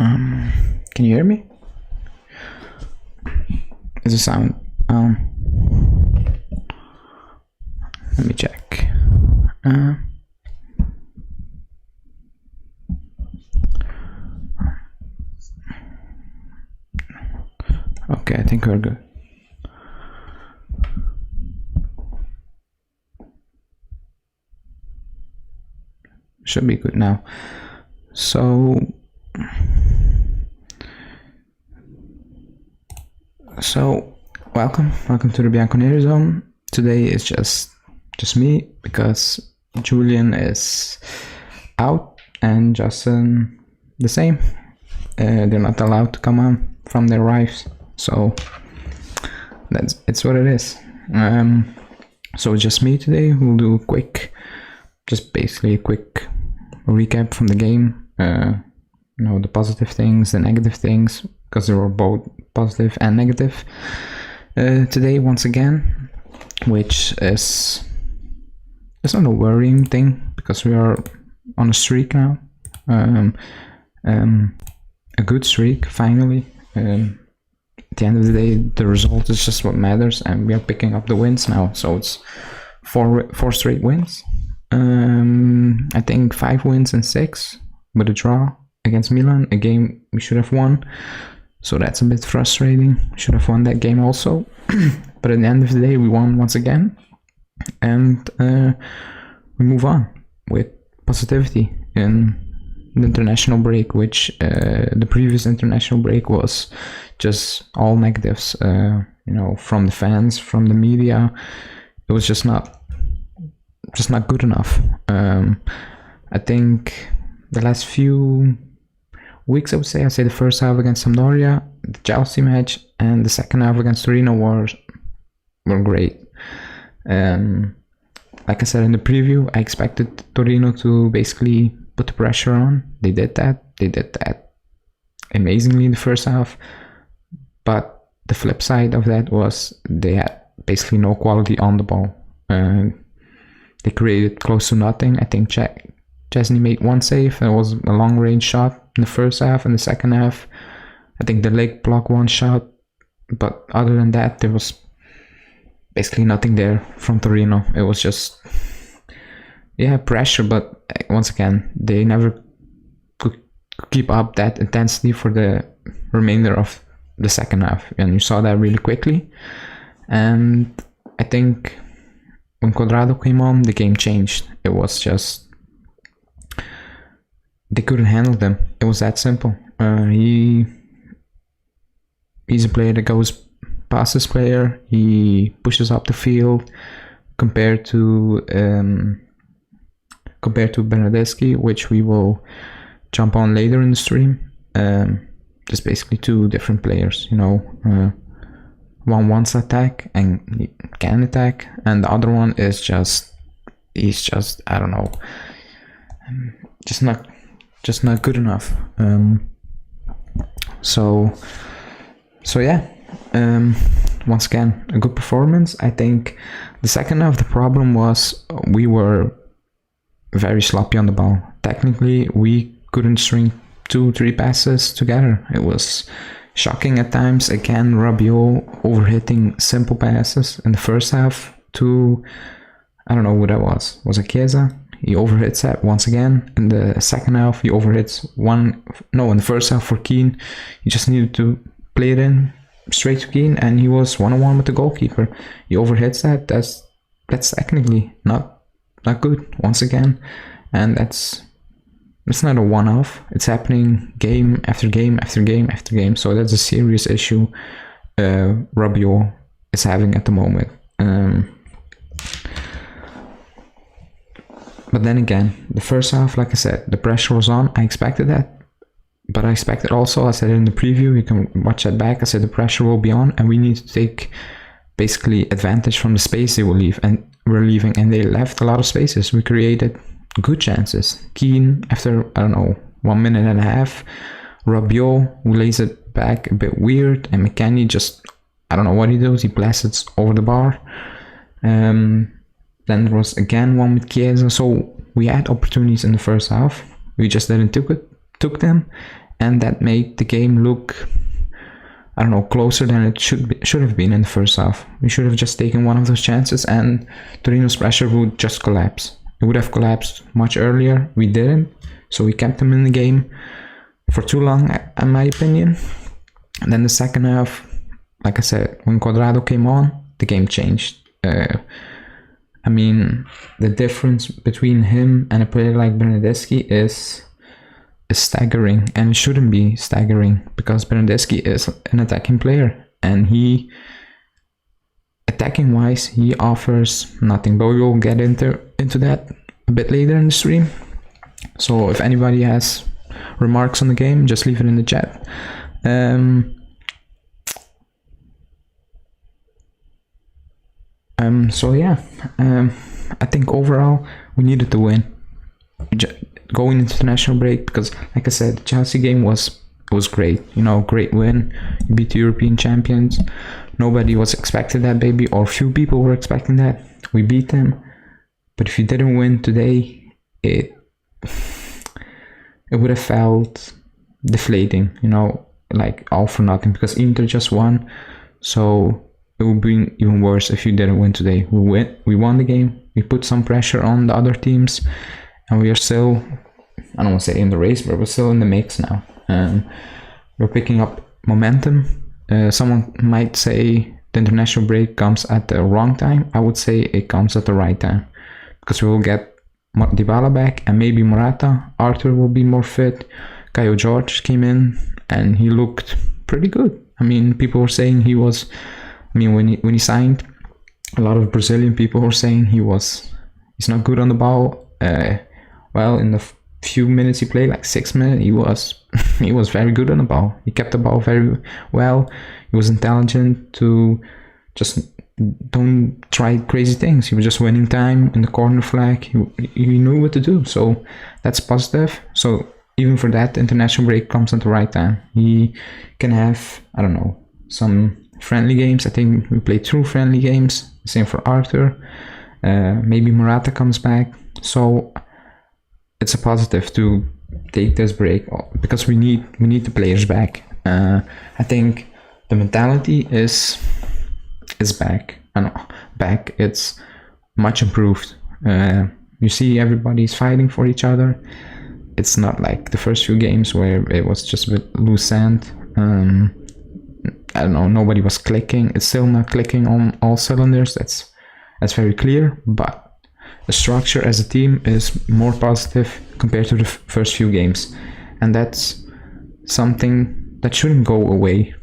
Can you hear me? Is the sound let me check. Okay, I think we're good. Should be good now. So welcome to the Bianconeri. Today is just me because Julian is out and Justin the same. They're not allowed to come on from their wives, so it's what it is. So it's just me today. We'll do basically a quick recap from the game. The positive things, the negative things, because they were both positive and negative today once again, which is not a worrying thing because we are on a streak now, a good streak finally. At the end of the day, the result is just what matters, and we are picking up the wins now. So it's four straight wins. I think 5 wins and 6 with a draw against Milan, a game we should have won. So that's a bit frustrating. Should have won that game also. But at the end of the day, we won once again. And we move on with positivity in the international break, which the previous international break was just all negatives, from the fans, from the media. It was just not good enough. I think the last few weeks, I'd say the first half against Sampdoria, the Chelsea match, and the second half against Torino were great. Like I said in the preview, I expected Torino to basically put the pressure on. They did that amazingly in the first half, but the flip side of that was they had basically no quality on the ball. They created close to nothing. I think Chesney made one save. It was a long range shot in the first half. In the second half, I think the leg blocked one shot, but other than that, there was basically nothing there from Torino. It was just pressure, but once again, they never could keep up that intensity for the remainder of the second half, and you saw that really quickly. And I think when Cuadrado came on, the game changed. It was just they couldn't handle them. It was that simple. He's a player that goes past his player. He pushes up the field compared to Bernardeschi, which we will jump on later in the stream. Just basically two different players, one wants to attack and he can attack, and the other one is he's just I don't know, just not good enough. Once again, a good performance. I think the second half, the problem was we were very sloppy on the ball. Technically, we couldn't string 2-3 passes together. It was shocking at times. Again, Rabiot overhitting simple passes in the first half to, I don't know who that was. Was it Chiesa? He overhits that once again. In the second half, he overhits in the first half for Keane. He just needed to play it in straight to Keane, and he was 1-on-1 with the goalkeeper. He overhits that. That's technically not good once again, and it's not a one-off. It's happening game after game after game after game. So that's a serious issue Rabiot is having at the moment. But then again, the first half, like I said, the pressure was on. I expected that. But I expected also, I said it in the preview, you can watch that back, I said the pressure will be on and we need to take basically advantage from the space they were leaving, and they left a lot of spaces. We created good chances. Keane, after, 1.5 minutes, Rabiot, who lays it back a bit weird, and McKennie just, I don't know what he does, he blasts it over the bar. Then there was again one with Chiesa, so we had opportunities in the first half, we just didn't took them, and that made the game look, I don't know, closer than it should have been in the first half. We should have just taken one of those chances and Torino's pressure would just collapse. It would have collapsed much earlier. We didn't, so we kept them in the game for too long, in my opinion. And then the second half, like I said, when Cuadrado came on, the game changed. I mean, the difference between him and a player like Bernardeschi is staggering, and it shouldn't be staggering because Bernardeschi is an attacking player and he, attacking wise, he offers nothing, but we will get into that a bit later in the stream. So if anybody has remarks on the game, just leave it in the chat. So yeah, I think overall we needed to win going into the national break because, like I said, the Chelsea game was great. You know, great win. You beat the European champions. Nobody was expecting that, baby, or few people were expecting that. We beat them, but if you didn't win today, it would have felt deflating. You know, like all for nothing because Inter just won. So it would be even worse if you didn't win today. We won the game. We put some pressure on the other teams, and we are still, I don't want to say in the race, but we're still in the mix now. We're picking up momentum. Someone might say the international break comes at the wrong time. I would say it comes at the right time because we will get Dybala back and maybe Morata. Arthur will be more fit. Caio Jorge came in and he looked pretty good. I mean, people were saying he was, I mean, when he signed, a lot of Brazilian people were saying he's not good on the ball. Well, in the few minutes he played, like 6 minutes, he was very good on the ball. He kept the ball very well. He was intelligent to just don't try crazy things. He was just winning time in the corner flag. He knew what to do, so that's positive. So even for that, the international break comes at the right time. He can have, I don't know, some friendly games. I think we played 2 friendly games. Same for Arthur. Maybe Morata comes back. So it's a positive to take this break because we need the players back. I think the mentality is back. Back. It's much improved. You see, everybody's fighting for each other. It's not like the first few games where it was just a bit loose sand. I don't know. Nobody was clicking. It's still not clicking on all cylinders. That's very clear. But the structure as a team is more positive compared to the first few games, and that's something that shouldn't go away,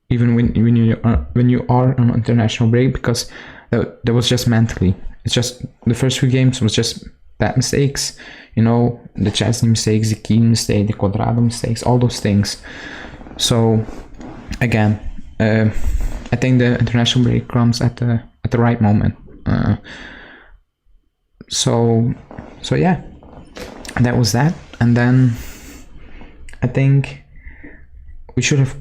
even when you are on international break, because that was just mentally. It's just the first few games was just bad mistakes, you know, the Chesney mistakes, the Keane mistake, the Cuadrado mistakes, all those things. So again, I think the international break comes at the right moment. So yeah, that was that. And then I think we should have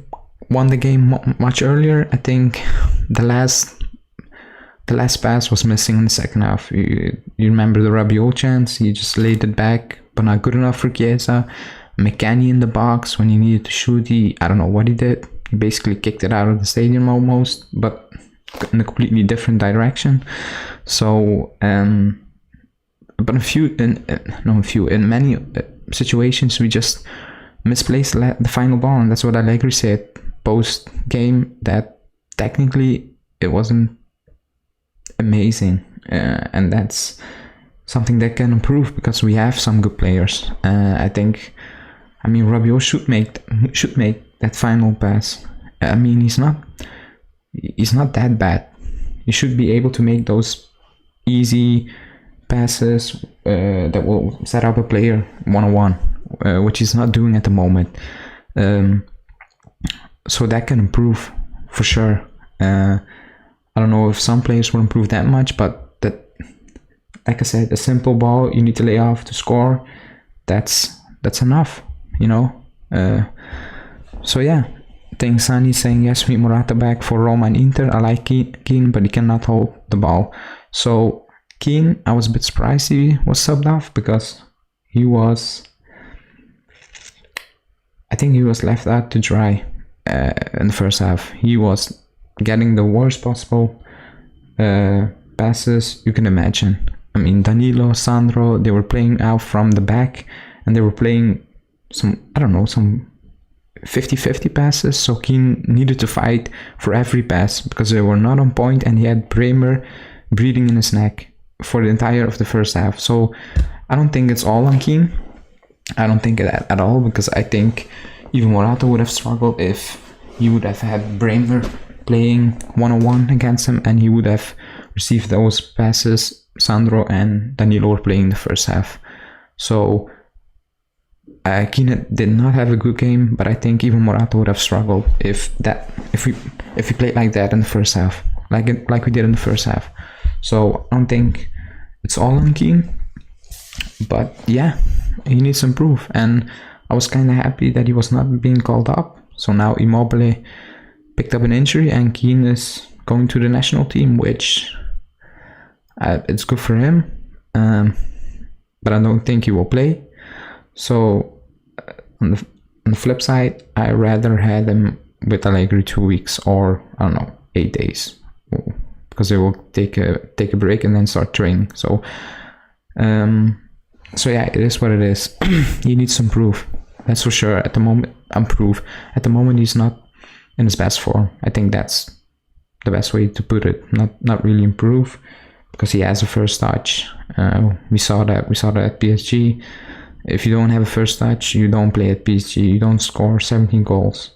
won the game much earlier. I think the last pass was missing in the second half. You remember the Rabiot chance? He just laid it back, but not good enough for Chiesa. McKennie in the box when he needed to shoot. I don't know what he did. He basically kicked it out of the stadium almost, but in a completely different direction. So but in many situations we just misplaced the final ball, and that's what Allegri said post game, that technically it wasn't amazing, and that's something that can improve because we have some good players. I mean Rabiot should make that final pass. I mean he's not that bad. He should be able to make those easy passes that will set up a player one-on-one, which he's not doing at the moment. So that can improve for sure. I don't know if some players will improve that much, but that, like I said, a simple ball you need to lay off to score, that's enough, you know. So yeah, I think Sani saying yes, we Morata back for Roma and Inter. I like Keane, but he cannot hold the ball. So Keane, I was a bit surprised he was subbed off because he was I think he was left out to dry in the first half. He was getting the worst possible passes you can imagine. I mean, Danilo, Sandro, they were playing out from the back, and they were playing some 50-50 passes, so Keane needed to fight for every pass because they were not on point, and he had Bremer breathing in his neck for the entire of the first half. So I don't think it's all on Keane. I don't think that at all, because I think even Morata would have struggled if he would have had Bremer playing one-on-one against him, and he would have received those passes Sandro and Danilo were playing in the first half. So Keane did not have a good game, but I think even Morata would have struggled if we played like that in the first half, like we did in the first half. So I don't think it's all on Keane, but yeah, he needs to improve. And I was kind of happy that he was not being called up. So now Immobile picked up an injury, and Keane is going to the national team, which it's good for him. But I don't think he will play. So on the flip side, I rather had him with Allegri 2 weeks, or I don't know, 8 days, because they will take a break and then start training. So yeah, it is what it is. He needs to improve, that's for sure. At the moment, he's not in his best form. I think that's the best way to put it. Not really improve, because he has a first touch. We saw that at PSG. If you don't have a first touch, you don't play at PSG. You don't score 17 goals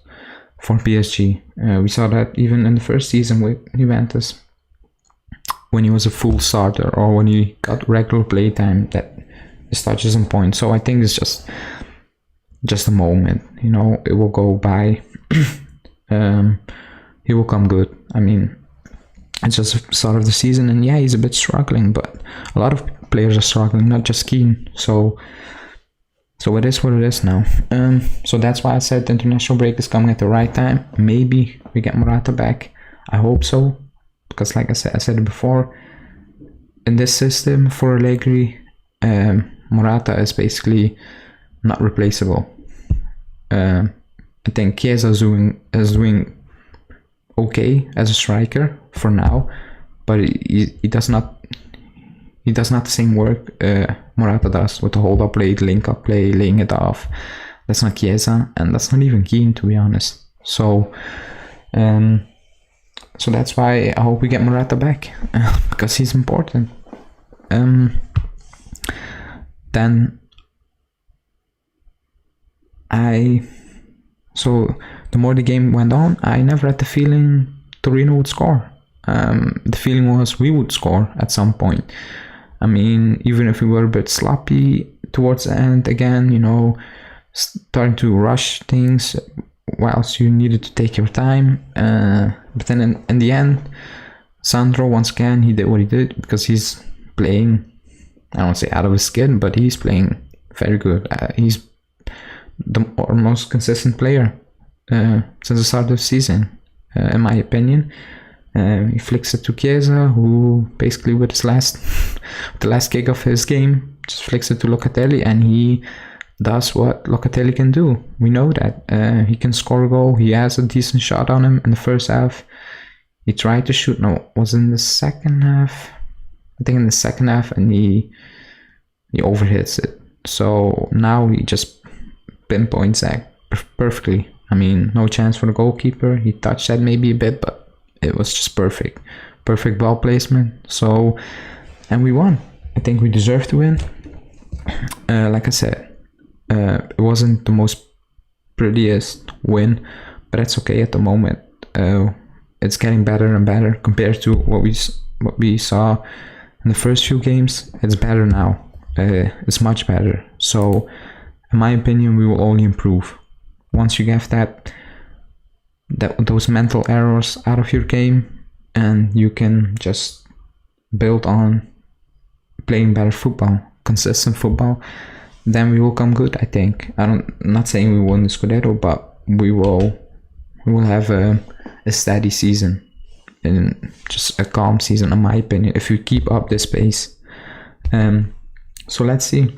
for PSG. We saw that even in the first season with Juventus, when he was a full starter, or when he got regular play time, that his touch is on point. So I think it's just a moment, it will go by. He will come good. I mean, it's just the start of the season, and yeah, he's a bit struggling, but a lot of players are struggling, not just Keane. So it is what it is now. So that's why I said the international break is coming at the right time. Maybe we get Morata back. I hope so, because like I said it before, in this system for Allegri, Morata is basically not replaceable. I think Chiesa is doing okay as a striker for now, but he does not the same work Morata does with the hold up play, link up play, laying it off. That's not Chiesa, and that's not even Keane, to be honest. So that's why I hope we get Morata back, because he's important. So the more the game went on, I never had the feeling Torino would score. The feeling was we would score at some point. I mean, even if we were a bit sloppy towards the end again, starting to rush things whilst you needed to take your time. But then in the end, Sandro, once again, he did what he did, because he's playing, I don't want to say out of his skin, but he's playing very good. He's our most consistent player since the start of the season, in my opinion. He flicks it to Chiesa, who basically with the last kick of his game, just flicks it to Locatelli, and he does what Locatelli can do. We know that. He can score a goal. He has a decent shot on him in the first half. He tried to shoot, was in the second half. I think in the second half, and he overhits it. So now he just pinpoints that perfectly. I mean, no chance for the goalkeeper. He touched that maybe a bit, but it was just perfect ball placement. So, and we won. I think we deserved to win. Like I said, it wasn't the most prettiest win, but that's okay at the moment. It's getting better and better compared to what we saw in the first few games. It's better now. It's much better. So, in my opinion, we will only improve once you get those mental errors out of your game, and you can just build on playing better football, consistent football. Then we will come good. I think. I'm not saying we won the Scudetto, but we will have a steady season, and just a calm season, in my opinion, if you keep up this pace. So let's see.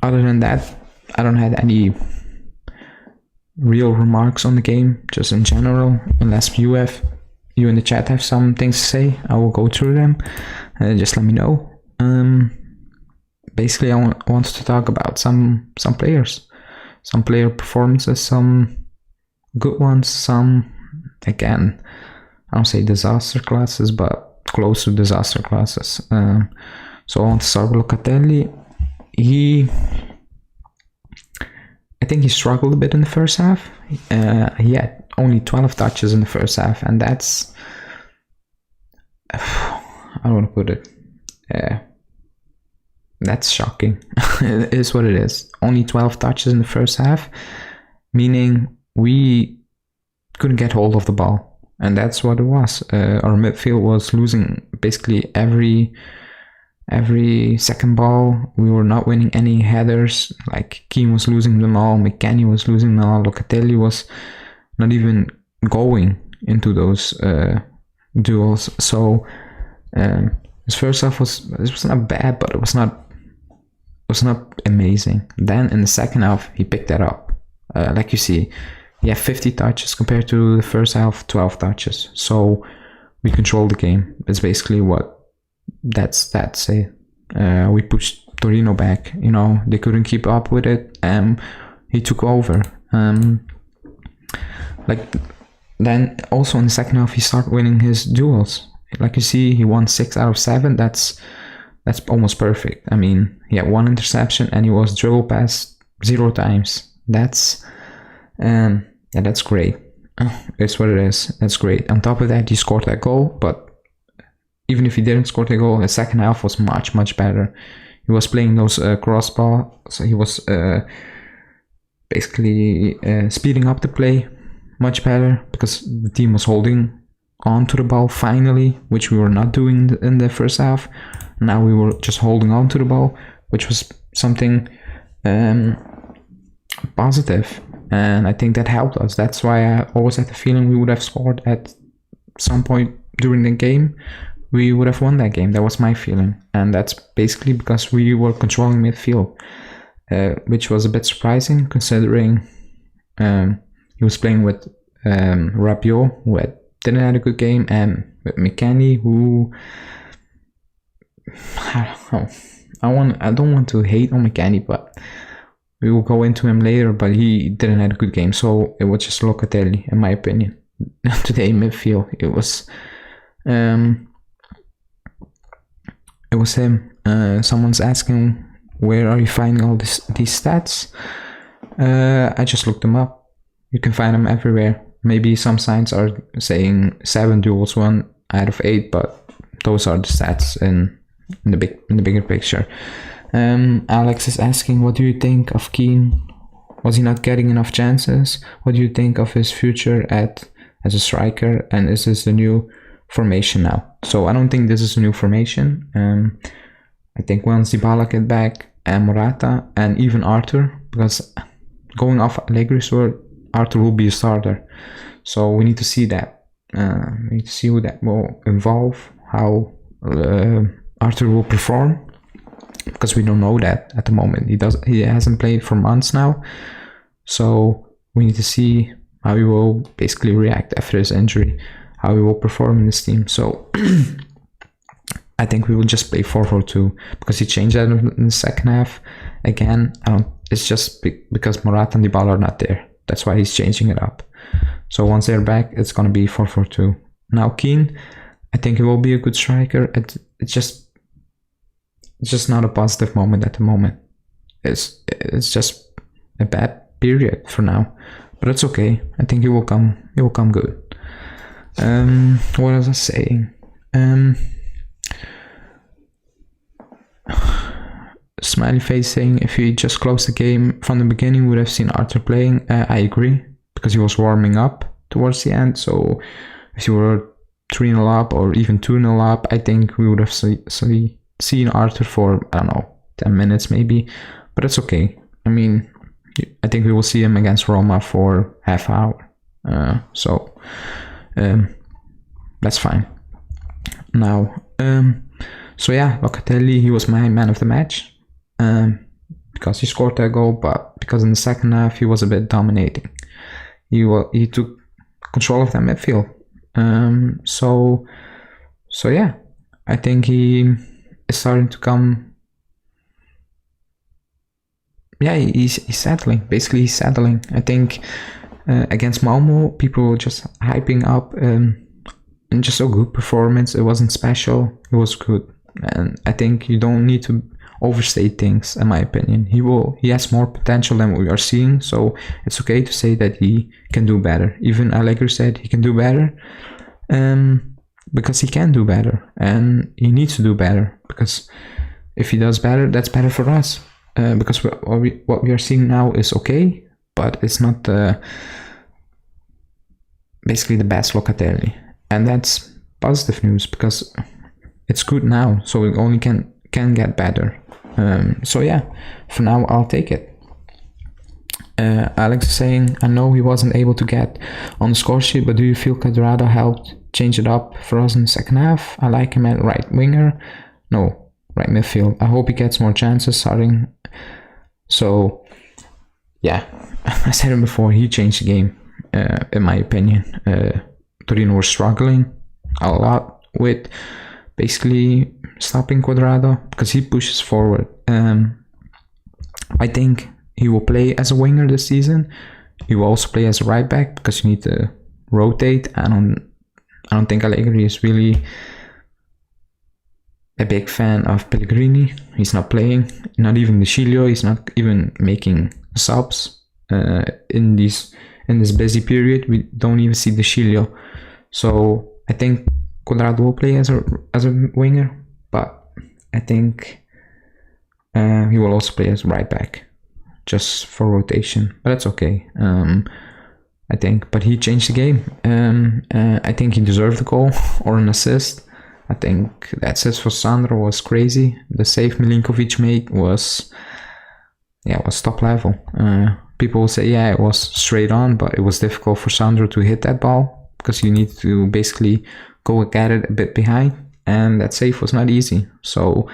Other than that, I don't have any real remarks on the game, just in general. Unless you in the chat have some things to say, I will go through them. Just let me know. Basically, I wanted to talk about some players, some player performances, some good ones, some, again, I don't say disaster classes, but close to disaster classes. So I want to start with Locatelli. I think he struggled a bit in the first half. He had only 12 touches in the first half, and that's, I don't want to put it, that's shocking. It is what it is. Only 12 touches in the first half, meaning we couldn't get hold of the ball, and that's what it was. Our midfield was losing basically every second ball. We were not winning any headers. Like, Keane was losing them all, McKennie was losing them all, Locatelli was not even going into those duels. So his first half was not bad, but it was not amazing. Then in the second half he picked that up. Like you see, he had 50 touches compared to the first half 12 touches. So we controlled the game. It's basically what that's it. We pushed Torino back, they couldn't keep up with it, and he took over. Then also in the second half he started winning his duels. Like you see, he won 6 out of 7. That's almost perfect. I mean, he had 1 interception and he was dribbled past 0 times. That's great. It's what it is. That's great. On top of that, he scored that goal, but even if he didn't score the goal, the second half was much better. He was playing those cross ball, so he was basically speeding up the play much better, because the team was holding on to the ball finally, which we were not doing in the first half. Now we were just holding on to the ball, which was something positive, and I think that helped us. That's why I always had the feeling we would have scored at some point during the game. We would have won that game. That was my feeling, and that's basically because we were controlling midfield, which was a bit surprising considering he was playing with Rabiot, who didn't have a good game, and with McKennie, who I don't want to hate on McKennie, but we will go into him later. But he didn't have a good game, so it was just Locatelli, in my opinion. Today midfield, it was him. Someone's asking, where are you finding all these stats? I just looked them up. You can find them everywhere. Maybe some sites are saying 7 duels, 1 out of 8, but those are the stats in the bigger picture. Alex is asking, what do you think of Keane? Was he not getting enough chances? What do you think of his future as a striker? And is this the new formation now? So I don't think this is a new formation. I think once Dybala get back, and Morata, and even Arthur, because going off Allegri's word, Arthur will be a starter. So we need to see that. We need to see how that will evolve, how Arthur will perform, because we don't know that at the moment. He hasn't played for months now, so we need to see how he will basically react after his injury, how he will perform in this team. So I think we will just play 4-4-2, because he changed that in the second half. Again, it's just because Morata and Dybala are not there. That's why he's changing it up. So once they're back, it's going to be 4-4-2. Now Keane, I think he will be a good striker. It's just not a positive moment at the moment. It's just a bad period for now, but it's okay. I think he will come good. What was I saying? Smiley face saying, if he just closed the game from the beginning, we would have seen Arthur playing. I agree, because he was warming up towards the end. So if you were 3-0 up or even 2-0 up, I think we would have seen Arthur for, I don't know, 10 minutes maybe. But it's okay. I mean, I think we will see him against Roma for half hour. So that's fine. Now, so yeah, Locatelli, he was my man of the match. because he scored that goal, but because in the second half he was a bit dominating. He took control of that midfield. So yeah, I think he is starting to come. Yeah, he's settling. Basically, he's settling. I think against Malmo, people were just hyping up and just a good performance. It wasn't special. It was good, and I think you don't need to overstate things. In my opinion, he has more potential than we are seeing. So it's okay to say that he can do better. Even Allegri said he can do better, because he can do better, and he needs to do better. Because if he does better, that's better for us. Because what we are seeing now is okay, but it's not basically the best Locatelli, and that's positive news because it's good now, so we only can get better. So yeah, for now I'll take it. Alex is saying, I know he wasn't able to get on the score sheet, but do you feel Cuadrado helped change it up for us in the second half? I like him at right winger. No, right midfield. I hope he gets more chances starting. So yeah, I said it before, he changed the game, in my opinion. Torino was struggling a lot with basically stopping Cuadrado because he pushes forward. I think he will play as a winger this season. He will also play as a right back because you need to rotate. I don't think Allegri is really a big fan of Pellegrini. He's not playing, not even De Sciglio. He's not even making subs in this busy period. We don't even see De Sciglio. So I think Cuadrado will play as a winger, but I think he will also play as right back, just for rotation. But that's okay. I think, but he changed the game. I think he deserved the goal or an assist. I think the assist for Sandro was crazy. The save Milinkovic made was top level. People will say, yeah, it was straight on, but it was difficult for Sandro to hit that ball because you need to basically go get it a bit behind, and that save was not easy. So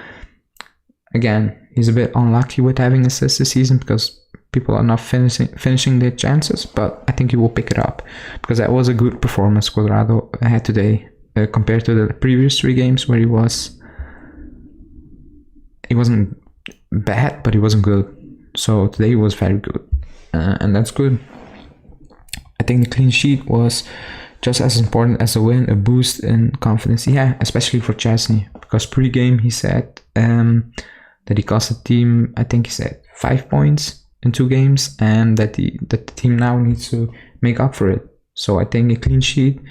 again, he's a bit unlucky with having assists this season because people are not finishing their chances, but I think he will pick it up because that was a good performance Cuadrado had today. Compared to the previous 3 games where he wasn't bad, but he wasn't good. So today he was very good, and that's good. I think the clean sheet was just as important as a win, a boost in confidence. Yeah, especially for Chesney, because pre-game he said that he cost the team, I think he said 5 points in 2 games, and that the team now needs to make up for it. So I think a clean sheet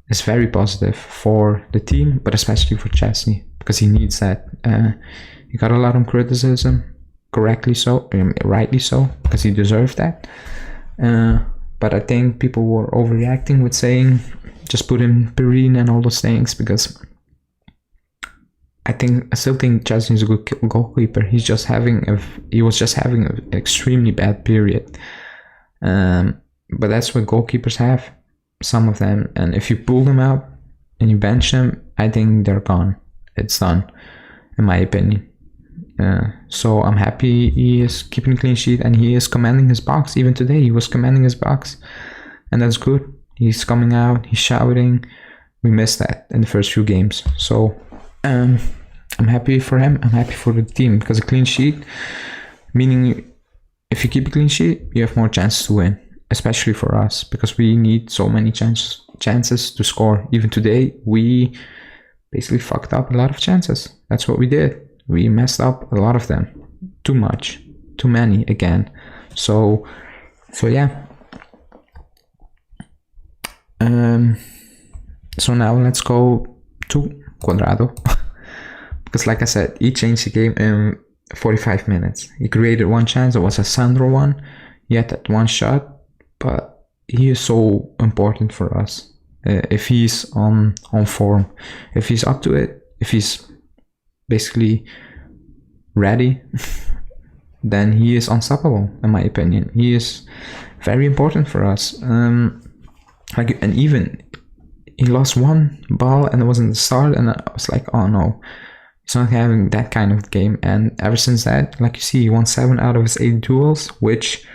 is very positive for the team, but especially for Chesney, because he needs that. He got a lot of criticism, correctly so, rightly so, because he deserved that. But I think people were overreacting with saying, just put in Perrine and all those things, because I still think Chesney is a good goalkeeper. He was just having an extremely bad period. But that's what goalkeepers have. Some of them, and if you pull them out and you bench them, I think they're gone. It's done, in my opinion. So I'm happy he is keeping a clean sheet and he is commanding his box. Even today he was commanding his box, and that's good. He's coming out, he's shouting. We missed that in the first few games, so I'm happy for him. I'm happy for the team, because a clean sheet, meaning if you keep a clean sheet, you have more chances to win. Especially for us, because we need so many chances to score. Even today, we basically fucked up a lot of chances. That's what we did. We messed up a lot of them. Too much. Too many again. So yeah. So now let's go to Cuadrado. Because like I said, he changed the game in 45 minutes. He created one chance. It was a Sandro one. He had that one shot. But he is so important for us. If he's on form, if he's up to it, if he's basically ready, then he is unstoppable, in my opinion. He is very important for us. And even he lost one ball and it was in the start, and I was like, oh no, He's not having that kind of game. And ever since that, like you see, he won 7 out of his 8 duels, which,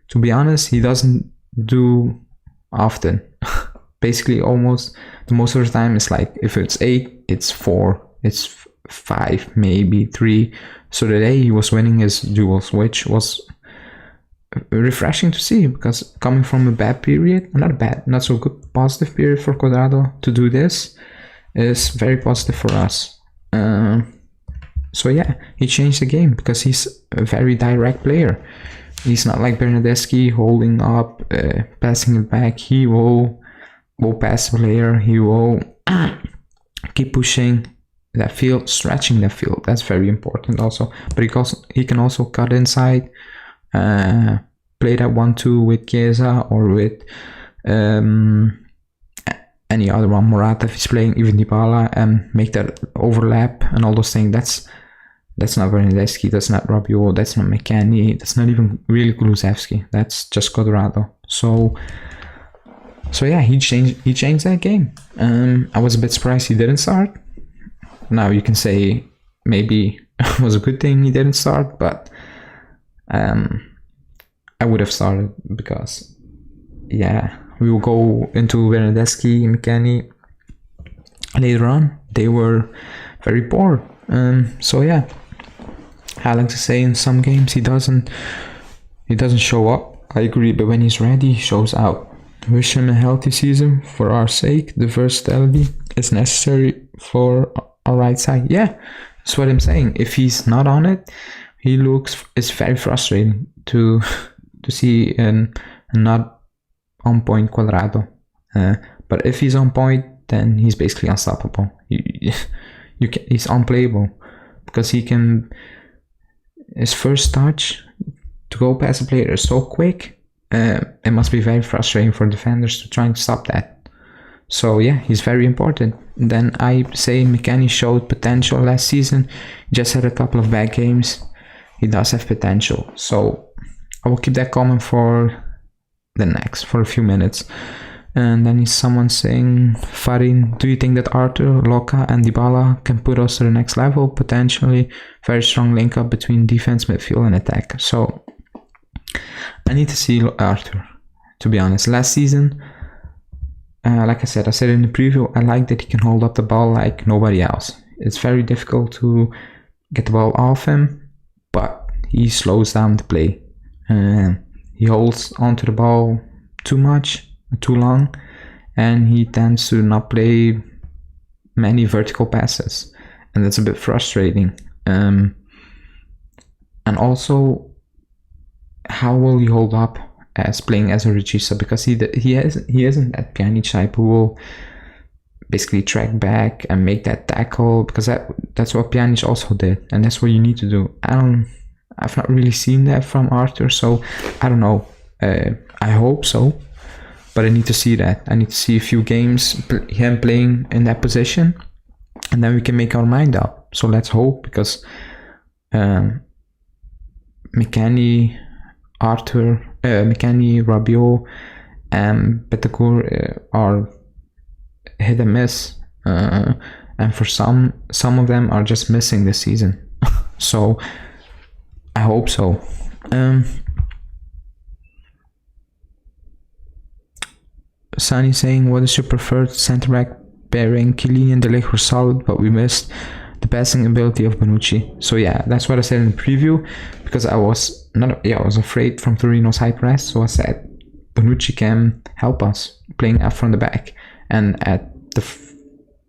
to be honest, he doesn't do often. Basically, almost the most of the time, it's like if it's 8, it's 4, it's 5, maybe 3. So today he was winning his duels, which was refreshing to see, because coming from a bad period, not so good, positive period for Cuadrado, to do this is very positive for us. So yeah, he changed the game because he's a very direct player. He's not like Bernardeschi holding up, passing it back. He will pass the player. He will keep pushing that field, stretching that field. That's very important also. But he can also cut inside, play that 1-2 with Chiesa or with any other one, Morata if he's playing, even Dybala, and make that overlap and all those things. That's not Bernardeschi, that's not Rabiot, that's not McKennie, that's not even really Kulusevski. That's just Cuadrado. So yeah, he changed that game. I was a bit surprised he didn't start. Now you can say maybe it was a good thing he didn't start, but I would have started, because yeah, we will go into Bernardeschi and McKennie later on. They were very poor. So yeah, I like to say in some games he doesn't show up. I agree, but when he's ready, he shows out. Wish him a healthy season for our sake. The versatility is necessary for our right side. Yeah, that's what I'm saying. If he's not on it, it's very frustrating to see not on point Cuadrado. But if he's on point, then he's basically unstoppable. He's unplayable, because his first touch to go past a player is so quick. It must be very frustrating for defenders to try and stop that. So yeah, he's very important. Then I say McKennie showed potential last season. He just had a couple of bad games. He does have potential. So I will keep that comment for a few minutes. And then someone saying, Farin, do you think that Arthur, Loca and Dybala can put us to the next level? Potentially very strong link up between defense, midfield and attack. So I need to see Arthur, to be honest. Last season, like I said in the preview, I like that he can hold up the ball like nobody else. It's very difficult to get the ball off him, but he slows down the play. He holds onto the ball too much, too long, and he tends to not play many vertical passes, and that's a bit frustrating. And also, how will he hold up as playing as a regista? Because he isn't that Pjanic type who will basically track back and make that tackle, because that's what Pjanic also did, and that's what you need to do. I've not really seen that from Arthur, so I don't know. I hope so, but I need to see that. I need to see a few games him playing in that position, and then we can make our mind up. So let's hope, because McKennie, Rabiot, and Bentancur are hit and miss, and for some of them are just missing this season. So I hope so. Sunny saying, what is your preferred centre back pairing? Chiellini and De Ligt were solid, but we missed the passing ability of Bonucci. So yeah, that's what I said in the preview, because I was afraid from Torino's high press. So I said Bonucci can help us playing up from the back. And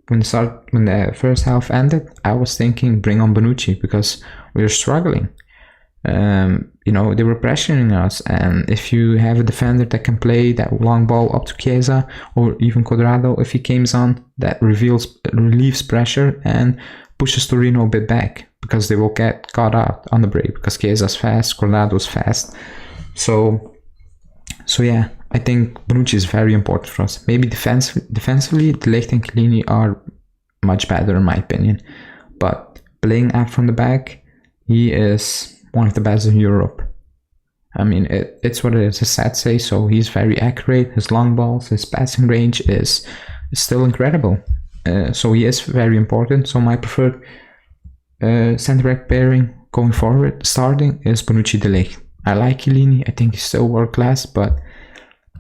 when the first half ended, I was thinking bring on Bonucci, because we were struggling. They were pressuring us, and if you have a defender that can play that long ball up to Chiesa or even Cuadrado, if he comes on, that relieves pressure and pushes Torino a bit back, because they will get caught out on the break, because Chiesa's fast, Cuadrado's fast. So yeah, I think Bonucci is very important for us. Maybe defensively, De Ligt and Chiellini are much better in my opinion, but playing up from the back, he is one of the best in Europe. I mean, it's what it is. His stats say so. He's very accurate. His long balls, his passing range is still incredible. So he is very important. So my preferred center back pairing going forward, starting, is Bonucci De Ligt. I like Chiellini, I think he's still world class, but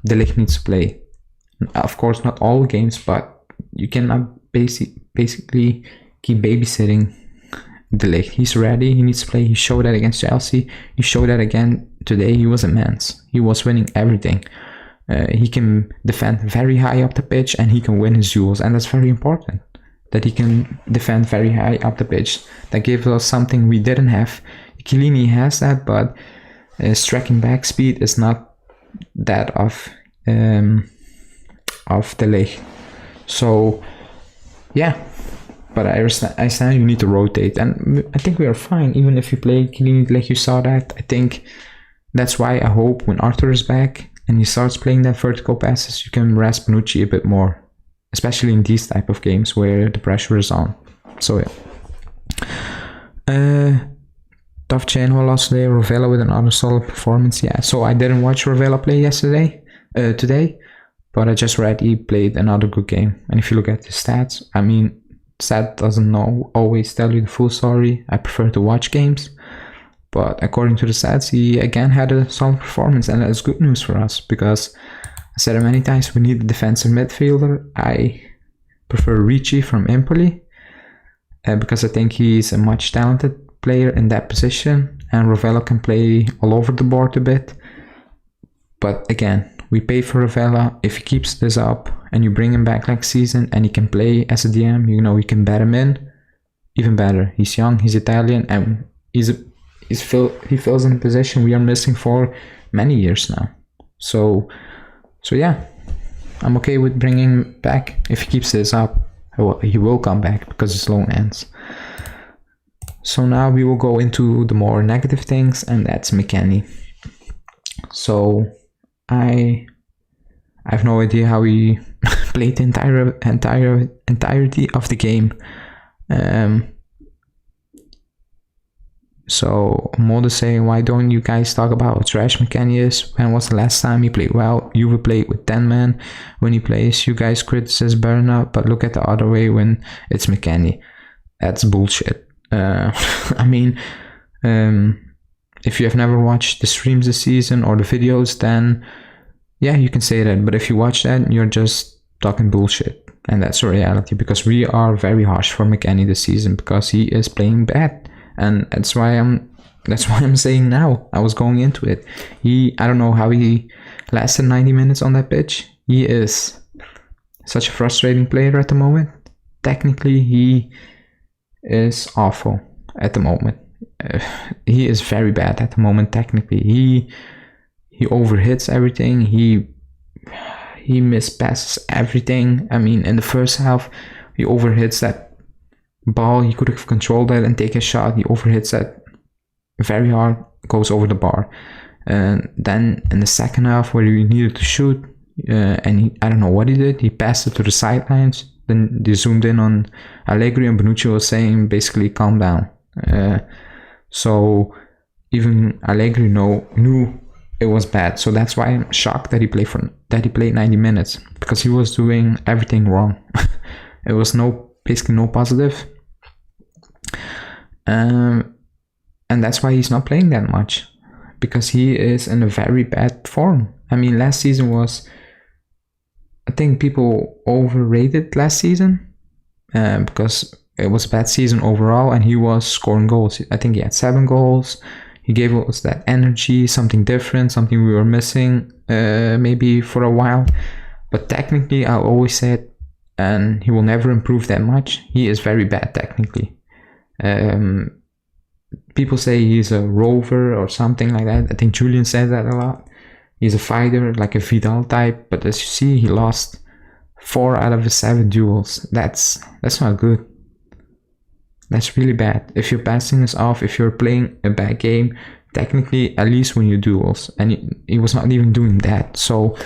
De Ligt needs to play. Of course, not all games, but you cannot basically keep babysitting De Ligt. He's ready, he needs to play. He showed that against Chelsea, he showed that again today. He was immense, he was winning everything. He can defend very high up the pitch and he can win his duels, and that's very important, that he can defend very high up the pitch. That gives us something we didn't have. Chiellini has that, but his tracking back speed is not that of De Ligt. So yeah, but I understand you need to rotate, and I think we are fine even if you play Chiellini like you saw that. I think that's why I hope when Arthur is back and he starts playing that vertical passes, you can rest Bonucci a bit more, especially in these type of games where the pressure is on. So yeah. Tough Chainwell lost today. Rovella with another solid performance. Yeah, so I didn't watch Rovella play today, but I just read he played another good game. And if you look at his stats, I mean, stat doesn't always tell you the full story. I prefer to watch games, but according to the stats, he again had a solid performance, and that's good news for us, because I said it many times, we need a defensive midfielder. I prefer Ricci from Empoli, because I think he's a much talented player in that position, and Rovella can play all over the board a bit. But again, we pay for Rovella. If he keeps this up and you bring him back next season and he can play as a DM, you know, you can bet him in, even better. He's young, he's Italian, and he fills in a position we are missing for many years now. So yeah, I'm okay with bringing him back. If he keeps this up, he will come back because his loan ends. So now we will go into the more negative things, and that's McKennie. So I have no idea how he played the entirety of the game. So Mod is saying, why don't you guys talk about how trash McKennie is? When was the last time he played well? Juve played with 10 men when he plays. You guys criticize Bernard, but look at the other way when it's McKennie. That's bullshit. I mean, if you have never watched the streams this season or the videos, then yeah, you can say that. But if you watch that, you're just talking bullshit, and that's the reality, because we are very harsh for McKennie this season because he is playing bad, and that's why I'm saying now. I was going into it. I don't know how he lasted 90 minutes on that pitch. He is such a frustrating player at the moment. Technically, he is awful at the moment. He is very bad at the moment technically. He overhits everything. He mispasses everything. I mean, in the first half, he overhits that ball. He could have controlled that and take a shot. He overhits that very hard, goes over the bar. And then in the second half, where he needed to shoot, and I don't know what he did. He passed it to the sidelines. Then they zoomed in on Allegri, and Bonucci was saying basically, calm down. So even Allegri knew it was bad. So that's why I'm shocked that he played 90 minutes, because he was doing everything wrong. It was basically no positive. And that's why he's not playing that much, because he is in a very bad form. I mean, last season was, I think people overrated last season because it was a bad season overall, and he was scoring goals. I think he had 7 goals. He gave us that energy, something different, something we were missing maybe for a while. But technically, I'll always say it, and he will never improve that much. He is very bad technically. People say he's a rover or something like that. I think Julian said that a lot. He's a fighter, like a Vidal type, but as you see, he lost 4 out of his 7 duels. That's not good. That's really bad. If your passing is off, if you're playing a bad game, technically at least win your duels, and he was not even doing that. So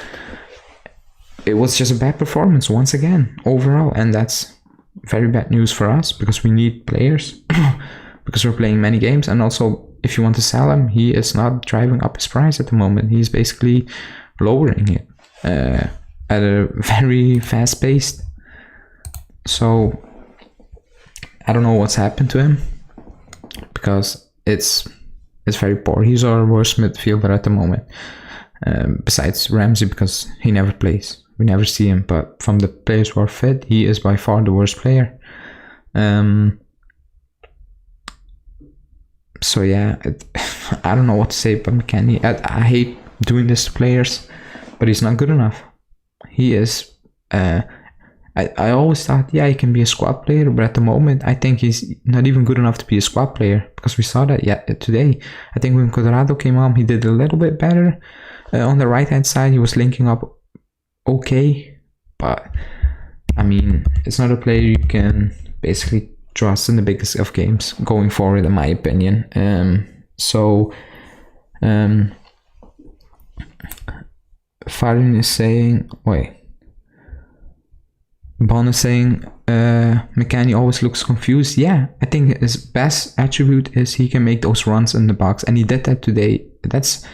it was just a bad performance once again overall, and that's very bad news for us because we need players because we're playing many games, and also if you want to sell him, he is not driving up his price at the moment. He's basically lowering it at a very fast pace. So I don't know what's happened to him. because it's very poor. He's our worst midfielder at the moment, besides Ramsey, because he never plays. We never see him. But from the players who are fit, he is by far the worst player. So yeah, I don't know what to say about McKennie. I hate doing this to players, but he's not good enough. He is. I always thought, yeah, he can be a squad player, but at the moment, I think he's not even good enough to be a squad player, because we saw that today. I think when Cuadrado came on, he did a little bit better. On the right-hand side, he was linking up okay, but I mean, it's not a player you can basically trust in the biggest of games going forward, in my opinion. Farin is saying, Bon is saying, McKennie always looks confused. Yeah, I think his best attribute is he can make those runs in the box, and he did that today. That's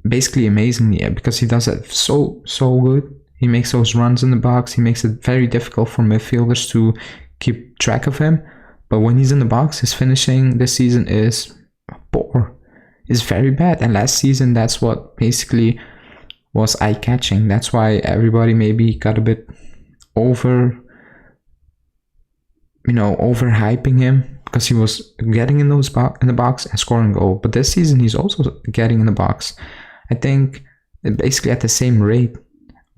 basically amazing, yeah, because he does it so good. He makes those runs in the box. He makes it very difficult for midfielders to keep track of him. But when he's in the box, his finishing this season is poor. It's very bad. And last season, that's what basically was eye-catching. That's why everybody maybe got a bit overhyping him, because he was getting in the box and scoring goal. But this season, he's also getting in the box. I think basically at the same rate,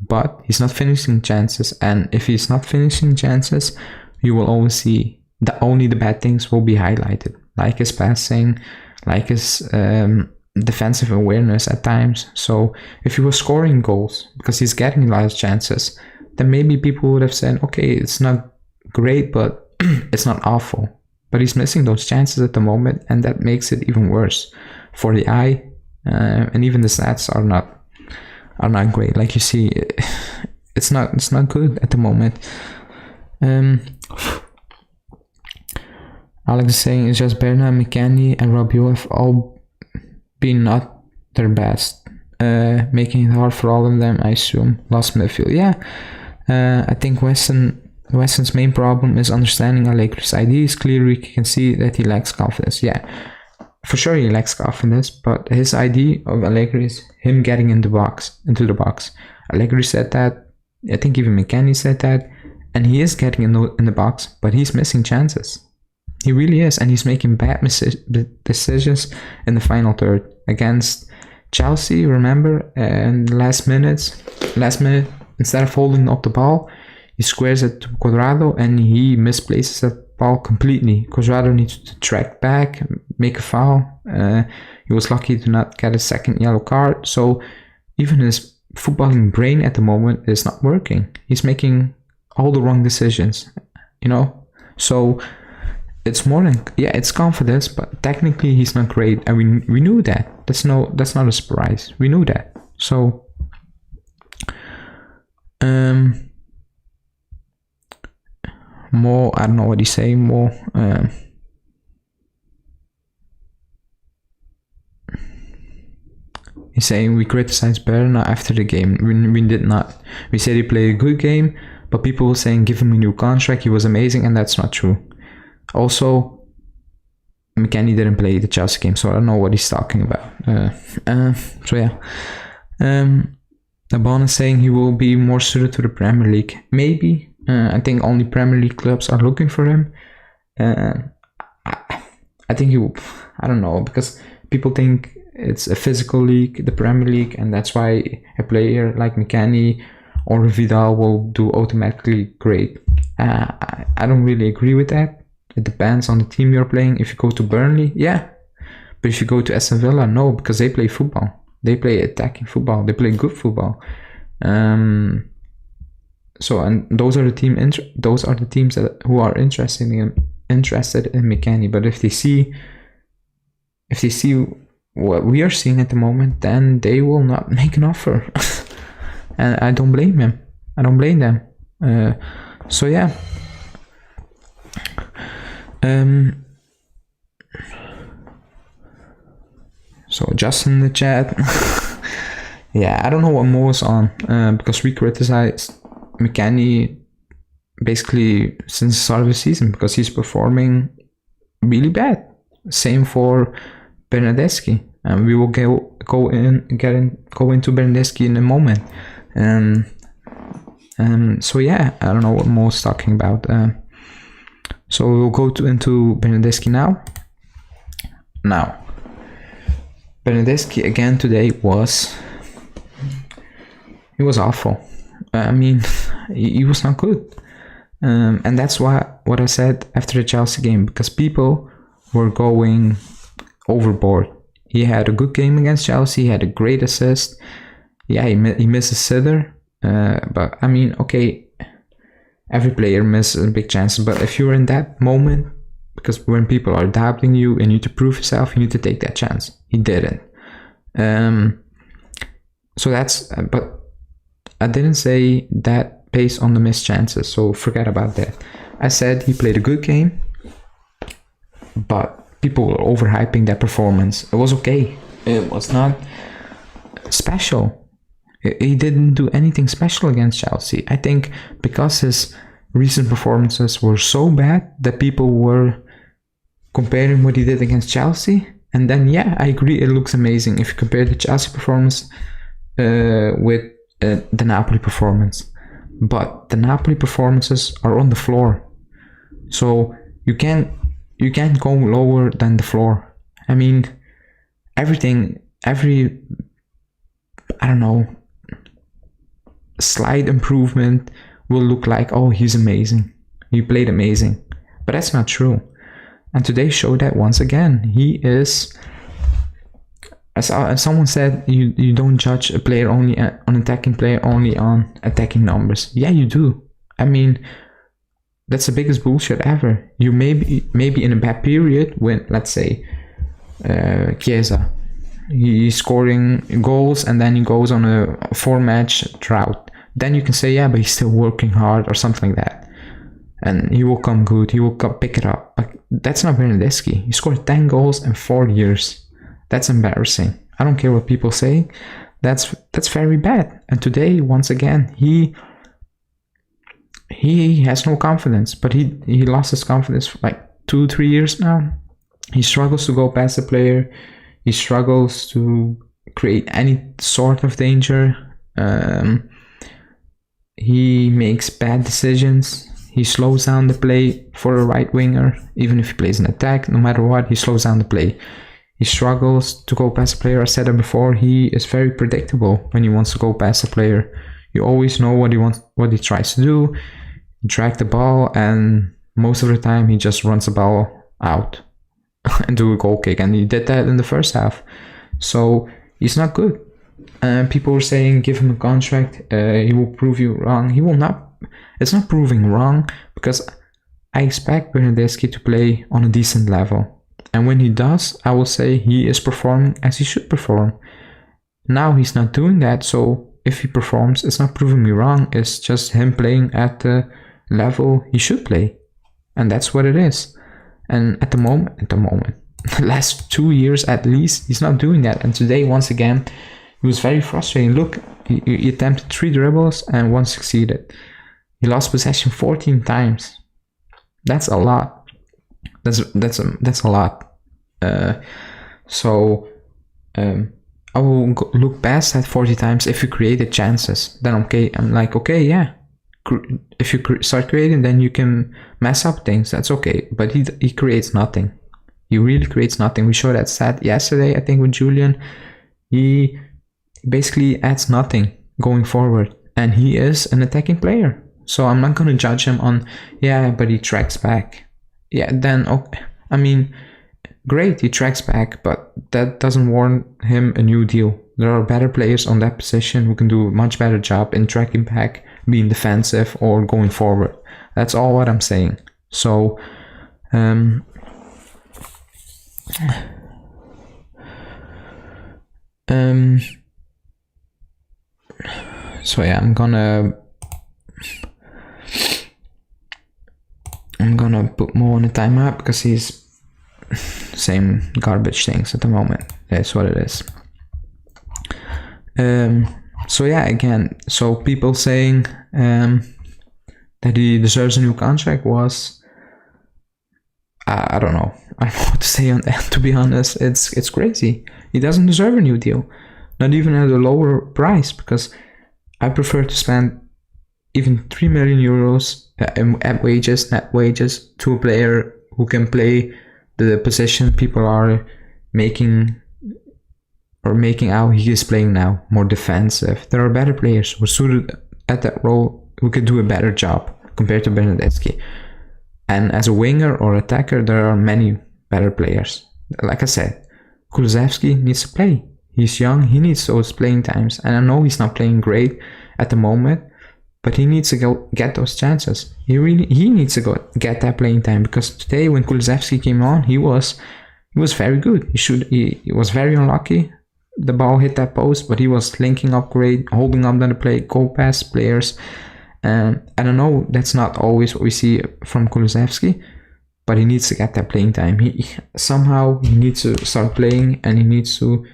but he's not finishing chances. And if he's not finishing chances, you will always see that only the bad things will be highlighted, like his passing, like his defensive awareness at times. So if he was scoring goals because he's getting a lot of chances, then maybe people would have said, okay, it's not great, but it's not awful. But he's missing those chances at the moment, and that makes it even worse for the eye. And even the stats are not great. Like you see, it's not good at the moment. Alex is saying it's just Berna, McKennie, and Rabiot have all been not their best, making it hard for all of them. I assume lost midfield. Yeah, I think Weston's main problem is understanding Allegri's ideas. Clearly, you can see that he lacks confidence. Yeah, for sure he lacks confidence, but his idea of Allegri is him getting into the box. Allegri said that. I think even McKennie said that, and he is getting in the box, but he's missing chances. He really is, and he's making bad decisions in the final third against Chelsea. Remember, and last minute, instead of holding up the ball, he squares it to Cuadrado, and he misplaces that ball completely. Cuadrado needs to track back, make a foul. He was lucky to not get a second yellow card. So even his footballing brain at the moment is not working. He's making all the wrong decisions, So it's more than, it's confidence, but technically he's not great, and we knew that. That's not a surprise. We knew that. So more, I don't know what he's saying. More he's saying we criticized Berna after the game. We did not. We said he played a good game, but people were saying give him a new contract, he was amazing, and that's not true. Also, McKennie didn't play the Chelsea game, so I don't know what he's talking about. Bon is saying he will be more suited to the Premier League. Maybe. I think only Premier League clubs are looking for him. I think he will. I don't know, because people think it's a physical league, the Premier League, and that's why a player like McKennie or Vidal will do automatically great. I don't really agree with that. It depends on the team you're playing. If you go to Burnley, yeah. But if you go to Aston Villa, no, because they play football. They play attacking football. They play good football. And those are the teams who are interested in McKennie. But if they see what we are seeing at the moment, then they will not make an offer. And I don't blame him. I don't blame them. So yeah. So just in the chat. Yeah, I don't know what Mo is on, because we criticized McKennie basically since the start of the season, because he's performing really bad. Same for Bernardeschi, and we will go into Bernardeschi in a moment. So yeah, I don't know what Mo's talking about. So we'll go into Bernardeschi now. Now, Bernardeschi again today was awful. I mean, he was not good. And that's what I said after the Chelsea game, because people were going overboard. He had a good game against Chelsea. He had a great assist. Yeah, he missed a sitter. But I mean, okay, every player misses a big chance. But if you're in that moment, because when people are doubting you and you need to prove yourself, you need to take that chance. He didn't. So that's. But I didn't say that based on the missed chances, so forget about that. I said he played a good game, but people were overhyping that performance. It was okay. It was not special. He didn't do anything special against Chelsea. I think because his recent performances were so bad that people were comparing what he did against Chelsea. And then, yeah, I agree, it looks amazing if you compare the Chelsea performance with the Napoli performance. But the Napoli performances are on the floor, so you can't go lower than the floor. I mean, every I don't know, slight improvement will look like, oh, he's amazing, he played amazing, but that's not true. And today showed that once again. He is, as someone said, you don't judge a player only an attacking player only on attacking numbers. Yeah, you do. I mean, that's the biggest bullshit ever. You maybe in a bad period when, let's say, Chiesa, he's scoring goals and then he goes on a 4-match drought. Then you can say, yeah, but he's still working hard or something like that, and he will come good. He will pick it up. But that's not Bernardeschi. He scored 10 goals in 4 years. That's embarrassing. I don't care what people say. That's very bad. And today, once again, he has no confidence. But he lost his confidence for like 2-3 years now. He struggles to go past the player. He struggles to create any sort of danger. He makes bad decisions. He slows down the play for a right winger. Even if he plays an attack, no matter what, he slows down the play. He struggles to go past a player. I said it before. He is very predictable when he wants to go past a player. You always know what he tries to do. Drag the ball, and most of the time he just runs the ball out and do a goal kick. And he did that in the first half. So he's not good. People were saying, give him a contract. He will prove you wrong. He will not. It's not proving wrong, because I expect Bernardeschi to play on a decent level. And when he does, I will say he is performing as he should perform. Now he's not doing that, so if he performs, it's not proving me wrong. It's just him playing at the level he should play. And that's what it is. And at the moment, the last 2 years at least, he's not doing that. And today, once again, it was very frustrating. Look, he attempted 3 dribbles and 1 succeeded. He lost possession 14 times. That's a lot. That's a lot. So I will look past that 40 times if you created chances. Then okay, I'm like, okay, yeah. If you start creating, then you can mess up things. That's okay. But he creates nothing. He really creates nothing. We showed that stat yesterday, I think, with Julian. He basically adds nothing going forward, and he is an attacking player. So I'm not gonna judge him on, yeah, but he tracks back. Yeah, then, okay. I mean, great, he tracks back, but that doesn't warrant him a new deal. There are better players on that position who can do a much better job in tracking back, being defensive, or going forward. That's all what I'm saying. So, so yeah, I'm gonna put Mo on a timeout because he's same garbage things at the moment. That's what it is. So yeah, again, so people saying that he deserves a new contract I don't know. I don't know what to say on that, to be honest. It's crazy. He doesn't deserve a new deal. Not even at a lower price, because I prefer to spend even 3 million euros at wages, net wages, to a player who can play the position people are making out he is playing now, more defensive. There are better players who are suited at that role who could do a better job compared to Bernardeschi. And as a winger or attacker, there are many better players. Like I said, Kulusevski needs to play. He's young, he needs those playing times. And I know he's not playing great at the moment, but he needs to go get those chances. He needs to go get that playing time, because today when Kulusevski came on, he was very good. He was very unlucky. The ball hit that post, but he was linking up great, holding up on the play, goal pass players. And I don't know, that's not always what we see from Kulusevski, but he needs to get that playing time. He needs to start playing, and he needs to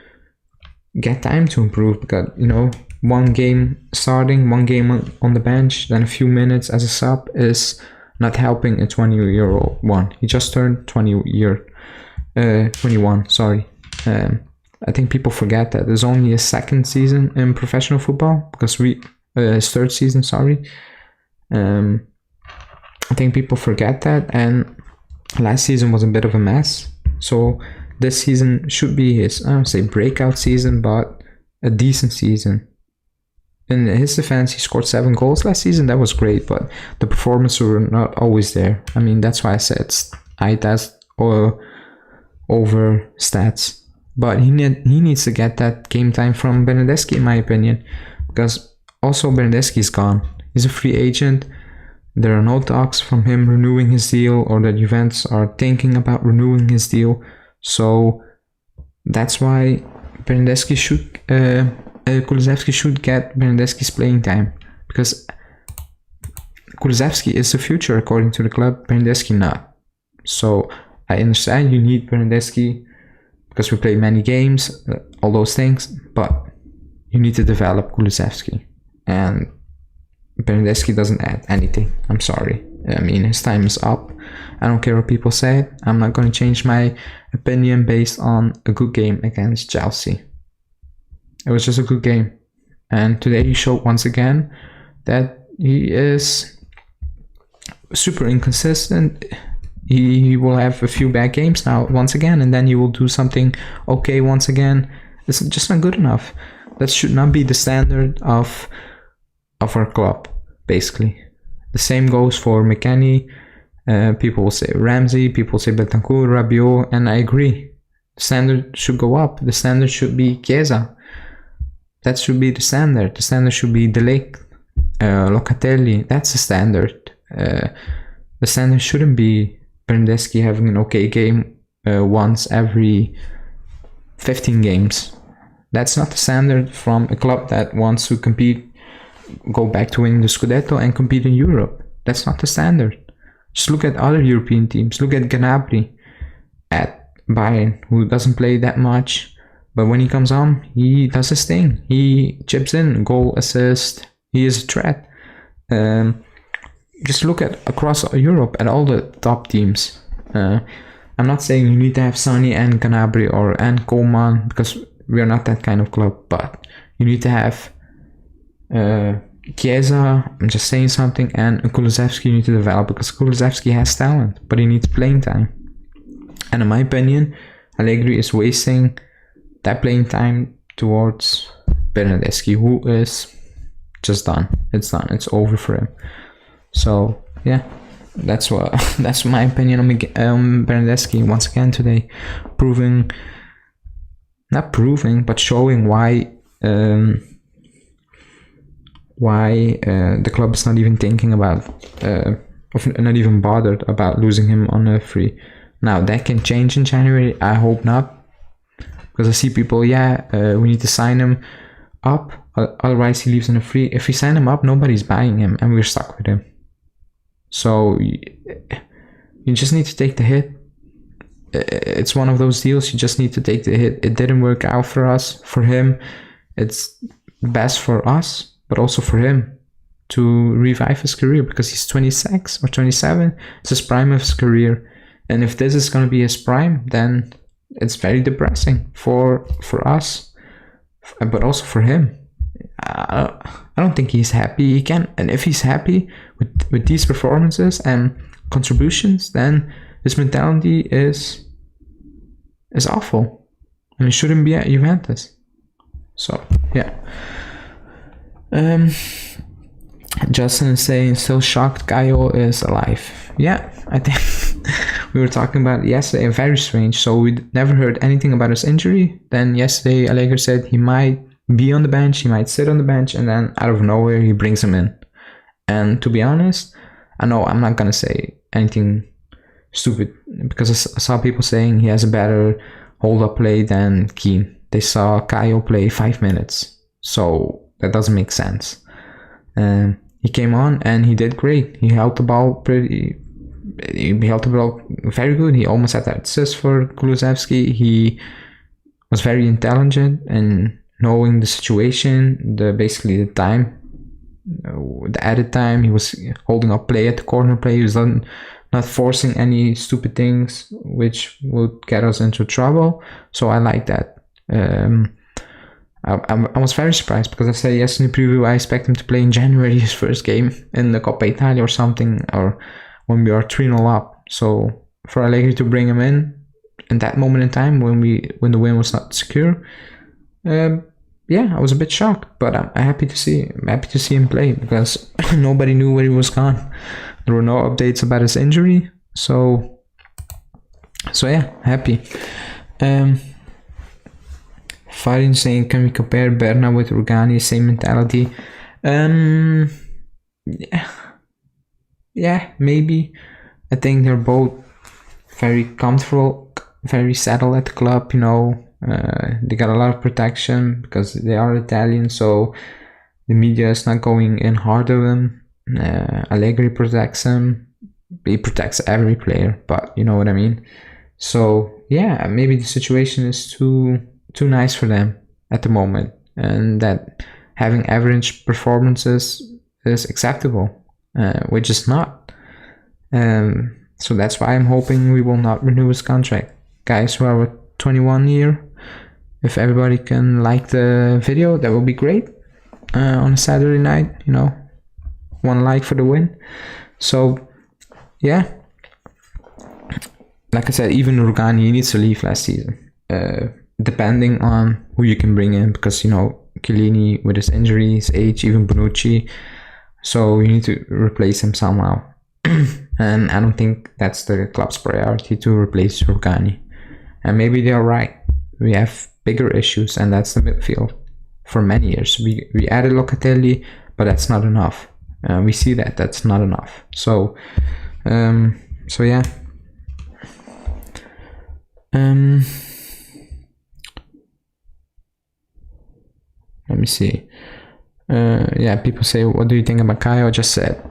get time to improve, because, you know, one game starting, one game on the bench, then a few minutes as a sub is not helping a 20-year-old one. He just turned 21, sorry. I think people forget that there's only a second season in professional football, because his third season, sorry. I think people forget that, and last season was a bit of a mess. So this season should be his, I don't say breakout season, but a decent season. In his defense, he scored 7 goals last season. That was great, but the performances were not always there. I mean, that's why I said eye test or over stats. But he needs to get that game time from Bernardeschi, in my opinion, because also Bernardeschi is gone. He's a free agent. There are no talks from him renewing his deal, or that Juventus are thinking about renewing his deal. So that's why Kulusevski should get Bernardeschi's playing time, because Kulusevski is the future according to the club, Bernardeschi not. So I understand you need Bernardeschi because we play many games, all those things, but you need to develop Kulusevski, and Bernardeschi doesn't add anything. I'm sorry. I mean, his time is up. I don't care what people say. I'm not going to change my opinion based on a good game against Chelsea. It was just a good game. And today he showed once again that he is super inconsistent. He will have a few bad games now once again, and then he will do something okay once again. It's just not good enough. That should not be the standard of our club, basically. The same goes for McKennie. People will say Ramsey, people will say Bentancur, Rabiot, and I agree. The standard should go up. The standard should be Chiesa. That should be the standard. The standard should be De Ligt, Locatelli. That's the standard. The standard shouldn't be Bernardeschi having an okay game once every 15 games. That's not the standard from a club that wants to compete, go back to winning the Scudetto and compete in Europe. That's not the standard. Just look at other European teams. Look at Gnabry at Bayern, who doesn't play that much, but when he comes on, he does his thing. He chips in, goal, assist. He is a threat. Just look at across Europe at all the top teams. I'm not saying you need to have Sonny and Gnabry and Coleman, because we are not that kind of club, but you need to have Chiesa, I'm just saying something, and Kulusevski you need to develop, because Kulusevski has talent, but he needs playing time. And in my opinion, Allegri is wasting that playing time towards Bernardeschi, who is just done. It's done. It's over for him. So yeah, that's my opinion on Bernardeschi once again today, but showing why the club is not even thinking about, not even bothered about losing him on a free. Now that can change in January. I hope not, because I see people, we need to sign him up, otherwise he leaves on a free. If we sign him up, nobody's buying him, and we're stuck with him. So you just need to take the hit. It's one of those deals. You just need to take the hit. It didn't work out for us. For him, it's best for us, but also for him to revive his career, because he's 26 or 27. It's his prime of his career, And if this is going to be his prime, then it's very depressing for us, but also for him. I don't think he's happy. He can, and if he's happy with these performances and contributions, then his mentality is awful, and he shouldn't be at Juventus. So yeah. Justin is saying, still shocked Caio is alive. Yeah, I think we were talking about it yesterday. Very strange. So we never heard anything about his injury. Then yesterday Allegri said he might be on the bench, he might sit on the bench, and then out of nowhere he brings him in. And to be honest, I know I'm not gonna say anything stupid, because I saw people saying he has a better hold-up play than Keane. They saw Caio play 5 minutes, so that doesn't make sense. He came on and he did great. He held the ball very good. He almost had that assist for Kulusevski. He was very intelligent and knowing the situation, basically the time, the added time. He was holding up play at the corner play. He was not forcing any stupid things which would get us into trouble. So I like that. I was very surprised, because I said yesterday in the preview I expect him to play in January, his first game in the Coppa Italia or something, or when we are 3-0 up. So for Allegri to bring him in that moment in time when the win was not secure, yeah, I was a bit shocked, but I'm happy to see him play, because nobody knew where he was gone. There were no updates about his injury, so yeah, happy. Farin saying, can we compare Berna with Rugani? Same mentality. Yeah, maybe. I think they're both very comfortable, very settled at the club. They got a lot of protection because they are Italian, so the media is not going in hard on them. Allegri protects him. He protects every player, but you know what I mean. So yeah, maybe the situation is too nice for them at the moment, and that having average performances is acceptable, which is not. So that's why I'm hoping we will not renew his contract. Guys who are 21 year, if everybody can like the video, that will be great. On a Saturday night, 1 like for the win. So yeah, like I said, even Rugani needs to leave last season. Depending on who you can bring in, because Chiellini with his injuries, age, even Bonucci, so you need to replace him somehow. And I don't think that's the club's priority to replace Rugani. And maybe they're right. We have bigger issues, and that's the midfield. For many years we added Locatelli, but that's not enough. We see that's not enough. So yeah. Let me see. Yeah, people say, what do you think about Caio? I just said,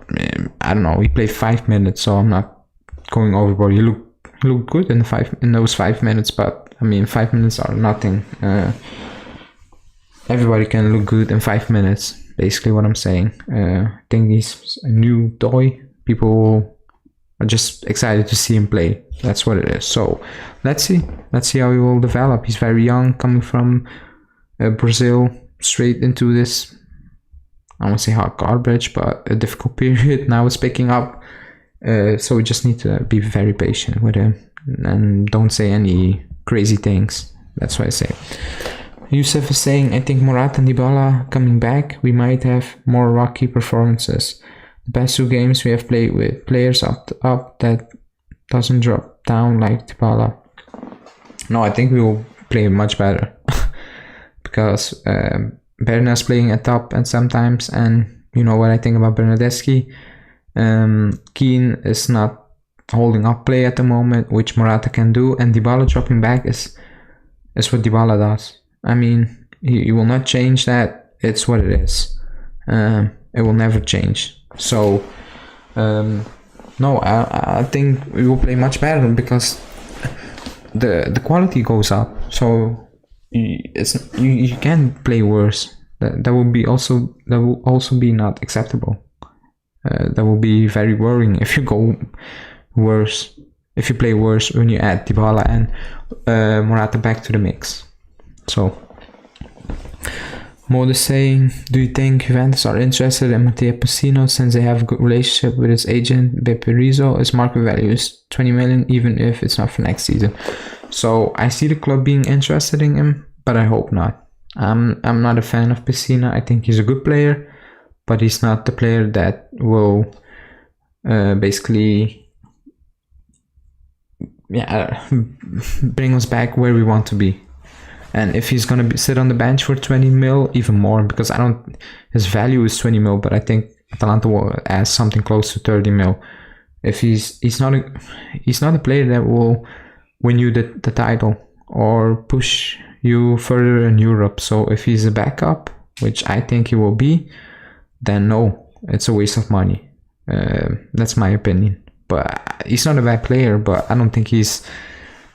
I don't know. He played 5 minutes, so I'm not going overboard. He looked good in those 5 minutes, but I mean, 5 minutes are nothing. Everybody can look good in 5 minutes. Basically, what I'm saying. I think he's a new toy. People are just excited to see him play. That's what it is. So let's see how he will develop. He's very young, coming from Brazil, straight into this, I won't say hard garbage, but a difficult period. Now it's picking up, so we just need to be very patient with him and don't say any crazy things. That's what I say. Yusuf is saying, I think Morata and Dybala coming back, we might have more rocky performances. The past 2 games we have played with players up that doesn't drop down like Dybala. No, I think we will play much better. Because Berna's playing at top and sometimes, and you know what I think about Bernardeschi. Keane is not holding up play at the moment, which Morata can do, and Dybala dropping back is what Dybala does. I mean, he will not change that. It's what it is. It will never change. So no, I think we will play much better because the quality goes up. So you can play worse. That will also be not acceptable. That will be very worrying if you go worse. if you play worse when you add Dybala and Morata back to the mix. So, Mode is saying, do you think Juventus are interested in Matteo Pessina since they have a good relationship with his agent Beppe Rizzo? His market value is 20 million even if it's not for next season. So I see the club being interested in him, but I hope not. I'm not a fan of Pessina. I think he's a good player, but he's not the player that will basically bring us back where we want to be. And if he's going to sit on the bench for 20 mil, even more, because his value is 20 mil, but I think Atalanta will add something close to 30 mil. If he's not a player that will win you the title or push you further in Europe. So if he's a backup, which I think he will be, then no, it's a waste of money. That's my opinion. But he's not a bad player, but I don't think he's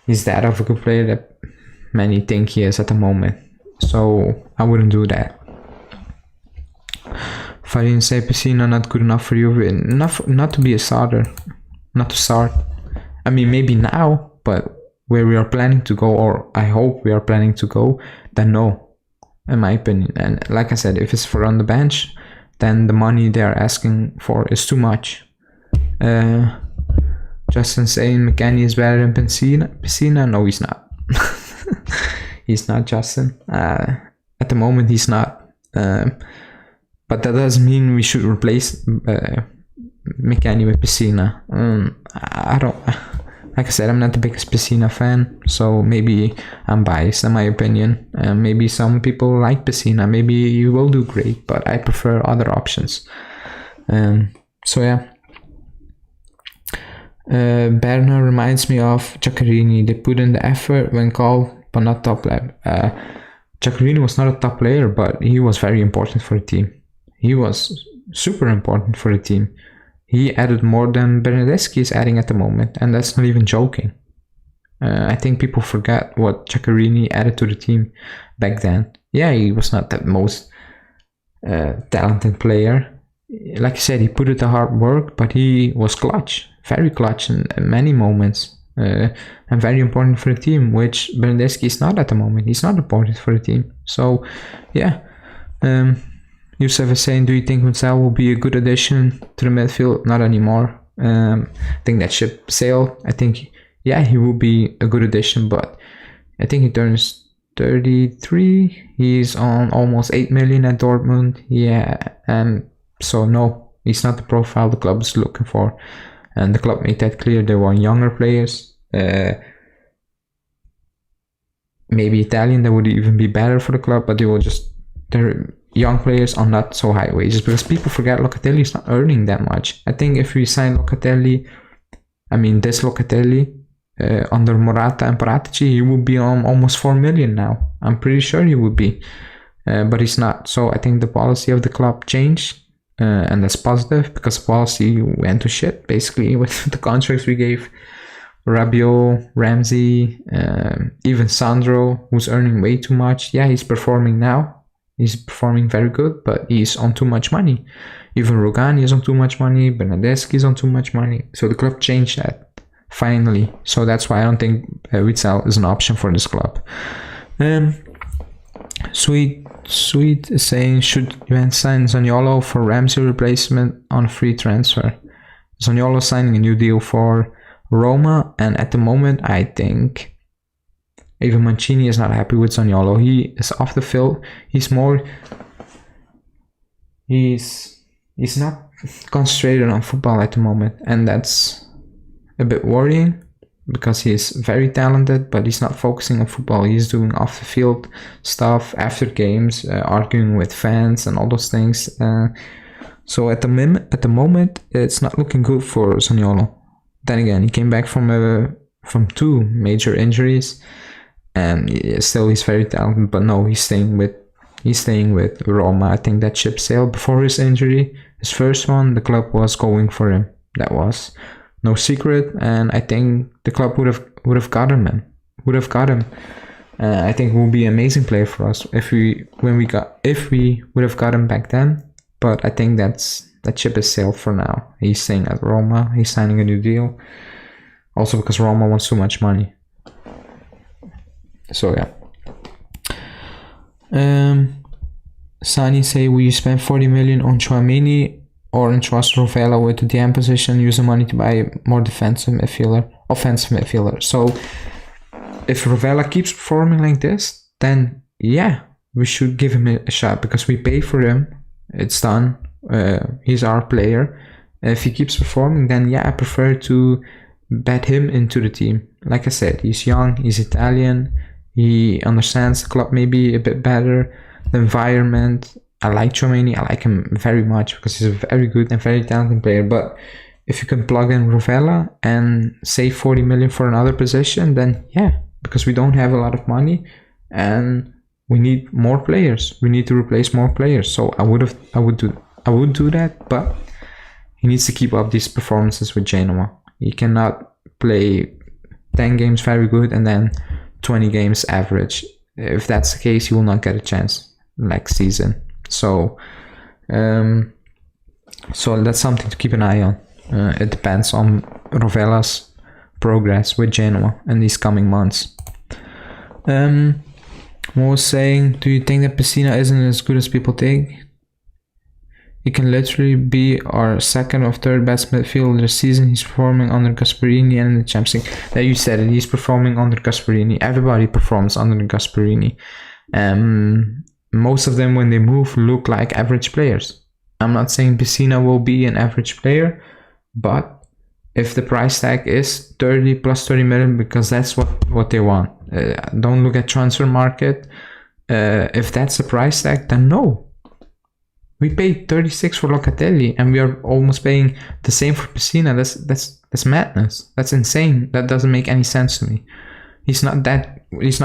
that of a good player that many think he is at the moment. So I wouldn't do that. If I didn't say Pessina not good enough for you, not to be a starter, not to start. I mean, maybe now, but where we are planning to go, or I hope we are planning to go, then no, in my opinion. And like I said, if it's for on the bench, then the money they are asking for is too much. Justin saying McKennie is better than Pessina. No, he's not. He's not, Justin. At the moment, he's not. But that doesn't mean we should replace McKennie with Pessina. I don't. Like I said, I'm not the biggest Pessina fan, so maybe I'm biased in my opinion. Maybe some people like Pessina. Maybe you will do great, but I prefer other options. So yeah. Berner reminds me of Giaccherini. They put in the effort when called, but not top level. Giaccherini was not a top player, but he was very important for the team. He was super important for the team. He added more than Bernardeschi is adding at the moment, and that's not even joking. I think people forget what Giaccherini added to the team back then. Yeah, he was not the most talented player. Like I said, he put in the hard work, but he was clutch. Very clutch in many moments, and very important for the team, which Bernardeschi is not at the moment. He's not important for the team. So, yeah. Youssef is saying, do you think Gonzalo will be a good addition to the midfield? Not anymore. I think that ship sailed. I think, yeah, he will be a good addition, but I think he turns 33. He's on almost 8 million at Dortmund. Yeah, and so no, he's not the profile the club is looking for. And the club made that clear. They want younger players. Maybe Italian, that would even be better for the club, but they're young players on not so high wages, because people forget Locatelli is not earning that much. I think if we sign Locatelli, this Locatelli, under Morata and Paratici, he would be on almost 4 million now. I'm pretty sure he would be, but he's not. So I think the policy of the club changed. And that's positive, because policy went to shit basically with the contracts we gave Rabiot, Ramsey, even Sandro, who's earning way too much. Yeah, he's performing now. He's performing very good, but he's on too much money. Even Rogani is on too much money. Bernardeschi is on too much money. So the club changed that finally. So that's why I don't think Witsel is an option for this club. Sweet is saying, should Juventus sign Zaniolo for Ramsey replacement on a free transfer? Zaniolo signing a new deal for Roma, and at the moment I think even Mancini is not happy with Zaniolo. He is off the field. He's not concentrated on football at the moment, and that's a bit worrying, because he's very talented, but he's not focusing on football. He's doing off the field stuff after games, arguing with fans and all those things. So at the moment, it's not looking good for Zaniolo. Then again, he came back from 2 major injuries, and still he's very talented. But no, he's staying with Roma. I think that ship sailed before his injury. His first one, the club was going for him. That was no secret, and I think the club would have got him. I think he would be an amazing player for us if we would have got him back then. But I think that ship is sailed for now. He's staying at Roma. He's signing a new deal. Also because Roma wants too much money. So yeah. Sani say, will you spend 40 million on Tchouaméni or entrust Rovella with the DM position, use the money to buy more offensive midfielder? So if Rovella keeps performing like this, then yeah, we should give him a shot because we pay for him. It's done. He's our player. If he keeps performing, then yeah, I prefer to bet him into the team. Like I said, he's young, he's Italian, he understands the club maybe a bit better, the environment. I like Tchouaméni, I like him very much because he's a very good and very talented player. But if you can plug in Rovella and save 40 million for another position, then yeah, because we don't have a lot of money and we need more players. We need to replace more players. So I would do that, but he needs to keep up these performances with Genoa. He cannot play 10 games very good and then 20 games average. If that's the case, he will not get a chance next season. So that's something to keep an eye on. It depends on Rovella's progress with Genoa in these coming months. Mo was saying, do you think that Pessina isn't as good as people think? He can literally be our second or third best midfielder this season. He's performing under Gasperini and in the Champions League. There you said it, he's performing under Gasperini. Everybody performs under Gasperini. Most of them, when they move, look like average players. I'm not saying Pessina will be an average player, but if the price tag is 30 plus 30 million, because that's what they want. Don't look at transfer market. If that's the price tag, then no. We paid 36 for Locatelli and we are almost paying the same for Pessina. That's madness. That's insane. That doesn't make any sense to me. He's not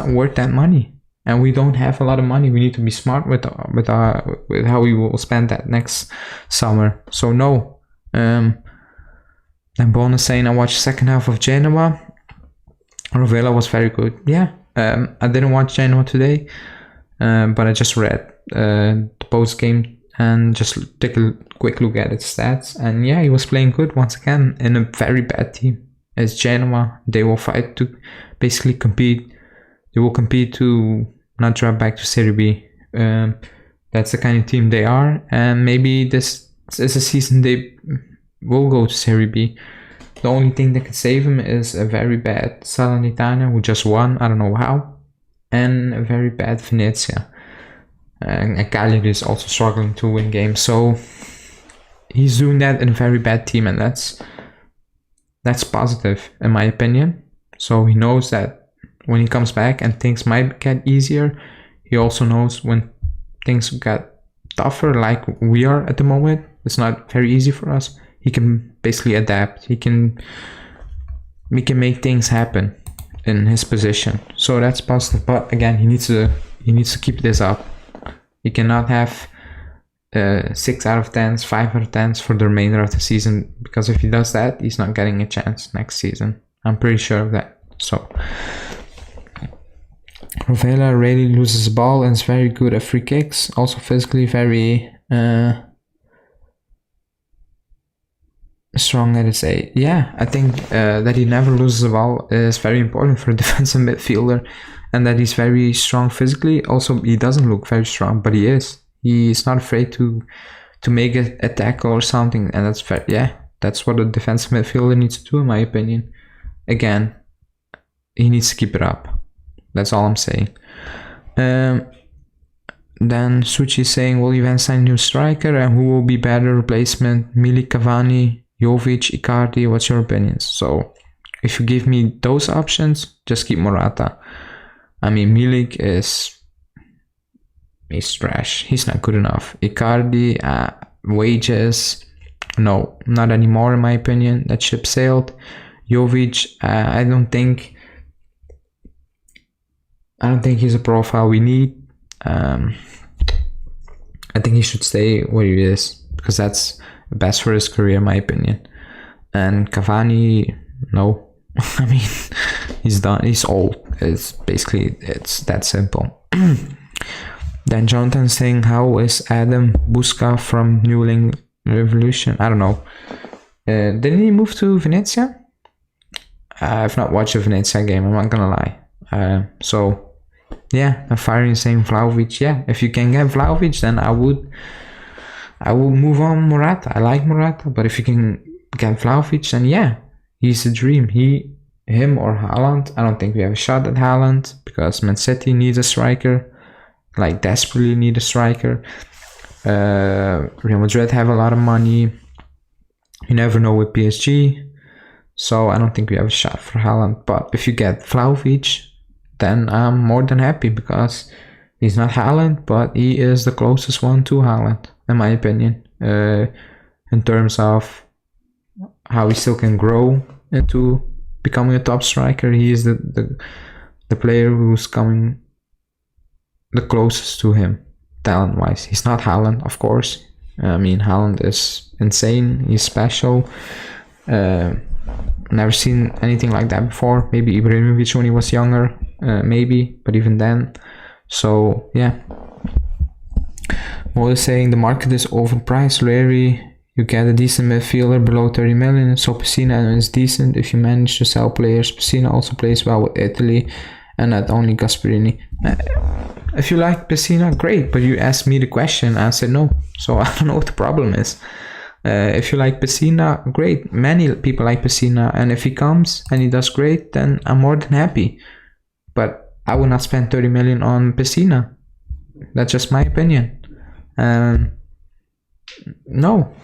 worth that money. And we don't have a lot of money. We need to be smart with how we will spend that next summer. So no. And Bonus saying, I watched the second half of Genoa. Rovella was very good. Yeah. I didn't watch Genoa today, but I just read the post game and just take a quick look at its stats. And yeah, he was playing good once again in a very bad team. It's Genoa. They will fight to basically compete. They will compete to not drop back to Serie B. That's the kind of team they are. And maybe this is a season they will go to Serie B. The only thing that could save him is a very bad Salernitana, who just won, I don't know how, and a very bad Venezia. And Cagliari is also struggling to win games, so he's doing that in a very bad team, and that's positive in my opinion. So he knows that when he comes back and things might get easier, he also knows when things get tougher, like we are at the moment. It's not very easy for us. He can basically adapt. He can make things happen in his position. So that's positive. But again, he needs to keep this up. He cannot have 6 out of 10s, 5 out of 10s for the remainder of the season, because if he does that, he's not getting a chance next season. I'm pretty sure of that. So Rovella really loses the ball and is very good at free kicks. Also physically very strong at his age. Yeah, I think that he never loses the ball is very important for a defensive midfielder, and that he's very strong physically. Also, he doesn't look very strong, but he is. He's not afraid to make a tackle or something, and that's what a defensive midfielder needs to do, in my opinion. Again, he needs to keep it up. That's all I'm saying. Then Suchi is saying, will Juventus sign a new striker, and who will be better replacement? Milik, Cavani, Jovic, Icardi? What's your opinions? So if you give me those options, just keep Morata. I mean, Milik he's trash. He's not good enough. Icardi, wages, no, not anymore in my opinion. That ship sailed. Jovic, I don't think he's a profile we need. I think he should stay where he is, because that's best for his career in my opinion. And Cavani, no. I mean, he's done. He's old. It's that simple. Then Jonathan saying, how is Adam Busca from New England Revolution? I don't know. Didn't he move to Venezia? I've not watched a Venezia game, I'm not gonna lie. So yeah, I'm firing saying Vlahovic. Yeah, if you can get Vlahovic, then I would move on Morata. I like Morata, but if you can get Vlahovic, then yeah, he's a dream. Him or Haaland. I don't think we have a shot at Haaland because Man City needs a striker, like desperately need a striker. Real Madrid have a lot of money. You never know with PSG. So I don't think we have a shot for Haaland. But if you get Vlahovic, then I'm more than happy because he's not Haaland, but he is the closest one to Haaland, in my opinion. In terms of how he still can grow into becoming a top striker, he is the player who's coming the closest to him, talent-wise. He's not Haaland, of course. I mean, Haaland is insane. He's special. Never seen anything like that before. Maybe Ibrahimovic when he was younger, maybe, but even then. So yeah. Mo is saying the market is overpriced. Rarely you get a decent midfielder below 30 million. So Pessina is decent if you manage to sell players. Pessina also plays well with Italy, and not only Gasperini. If you like Pessina, great, but you asked me the question, I said no. So I don't know what the problem is. If you like Pessina, great. Many people like Pessina, and if he comes and he does great, then I'm more than happy. But I would not spend 30 million on Pessina. That's just my opinion. No,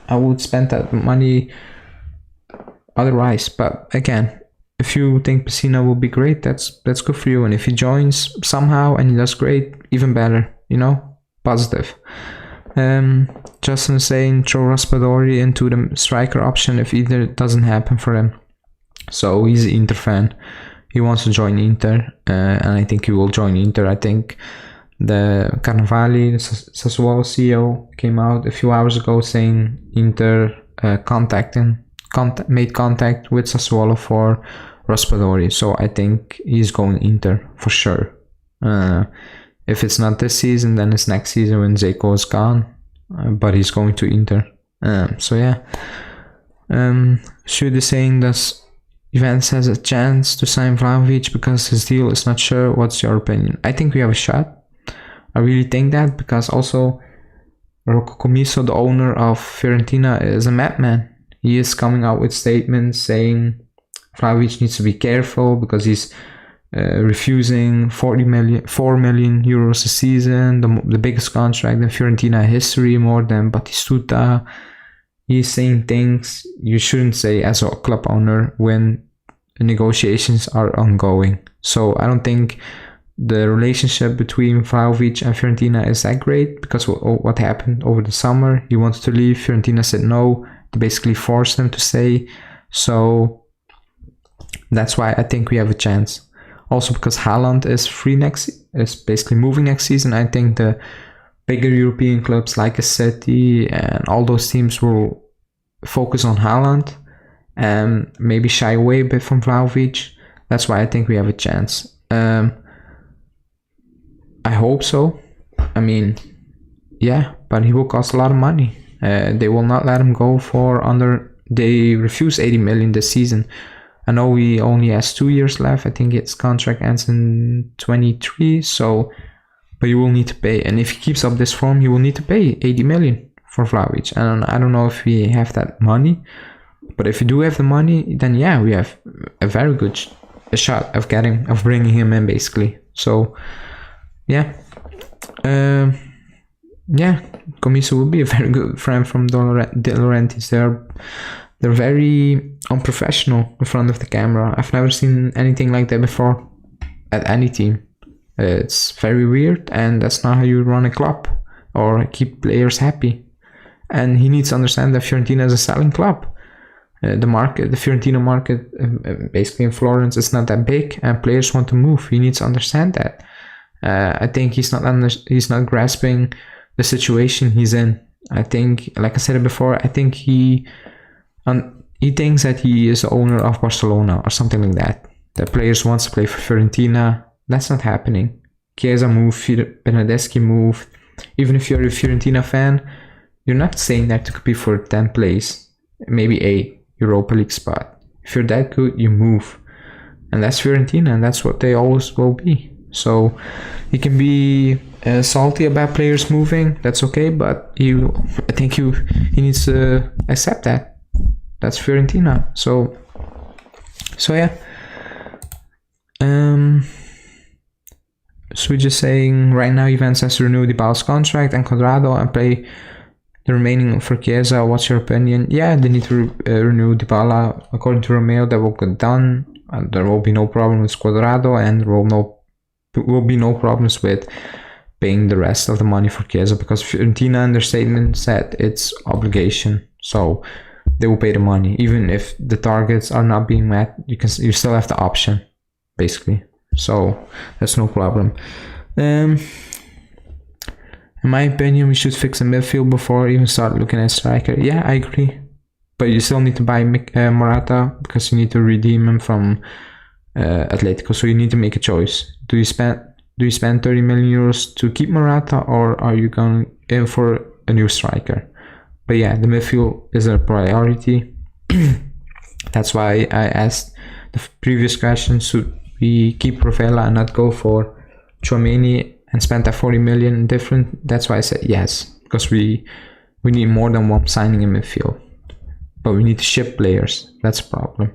I would spend that money otherwise. But again, if you think Pessina will be great, that's good for you. And if he joins somehow and he does great, even better. You know, positive. Justin is saying throw Raspadori into the striker option if either doesn't happen for him. So he's an Inter fan. He wants to join Inter, and I think he will join Inter. I think the Carnevali, the Sassuolo CEO, came out a few hours ago saying Inter made contact with Sassuolo for Raspadori. So I think he's going Inter for sure. If it's not this season, then it's next season when Zeko is gone. But he's going to Inter. So yeah. Should is saying does Juventus has a chance to sign Vlahovic because his deal is not sure. What's your opinion? I think we have a shot. I really think that because also Rocco Commisso, the owner of Fiorentina, is a madman. He is coming out with statements saying Vlahovic needs to be careful because he's refusing 4 million euros a season, the biggest contract in Fiorentina history, more than Batistuta. He's saying things you shouldn't say as a club owner when negotiations are ongoing. So I don't think the relationship between Vlahovic and Fiorentina is that great because what happened over the summer, he wanted to leave, Fiorentina said no, they basically forced him to stay. So that's why I think we have a chance. Also because Haaland is basically moving next season. I think the bigger European clubs like City and all those teams will focus on Haaland and maybe shy away a bit from Vlahovic. That's why I think we have a chance. I hope so. I mean, yeah, but he will cost a lot of money. They will not let him go for they refuse 80 million this season. I know he only has 2 years left. I think his contract ends in 23. So, but you will need to pay. And if he keeps up this form, you will need to pay 80 million for Vlahovic. And I don't know if we have that money. But if you do have the money, then yeah, we have a very good shot of bringing him in basically. So, yeah. Yeah, Commisso will be a very good friend from De Laurentiis. They're very unprofessional in front of the camera. I've never seen anything like that before at any team. It's very weird, and that's not how you run a club or keep players happy. And he needs to understand that Fiorentina is a selling club. The Fiorentina market, basically in Florence, is not that big, and players want to move. He needs to understand that. I think he's not grasping the situation he's in. I think, like I said before, I think he thinks that he is the owner of Barcelona or something like that. The players want to play for Fiorentina. That's not happening. Chiesa moved, Bernardeschi moved. Even if you're a Fiorentina fan, you're not staying there to compete for 10th place, maybe 8. Europa League spot. If you're that good, you move. And that's Fiorentina, and that's what they always will be. So you can be salty about players moving, that's okay, but I think he needs to accept that. That's Fiorentina. So yeah. So we're just saying right now Juventus has to renew Dybala's contract and Quadrado and play the remaining for Chiesa. What's your opinion? Yeah, they need to renew Dybala. According to Romeo, that will get done. There will be no problem with Quadrado, and there will be no problems with paying the rest of the money for Chiesa, because Fiorentina in their statement said it's obligation, so they will pay the money even if the targets are not being met. You still have the option, basically. So that's no problem. In my opinion, we should fix the midfield before even start looking at striker. Yeah, I agree. But you still need to buy Morata, because you need to redeem him from Atletico. So you need to make a choice. Do you spend 30 million euros to keep Morata, or are you going in for a new striker? But yeah, the midfield is a priority. That's why I asked the previous question: should we keep Rovella and not go for Tchouaméni and spend that 40 million different? That's why I said yes, because we need more than one signing in midfield. But we need to ship players. That's a problem.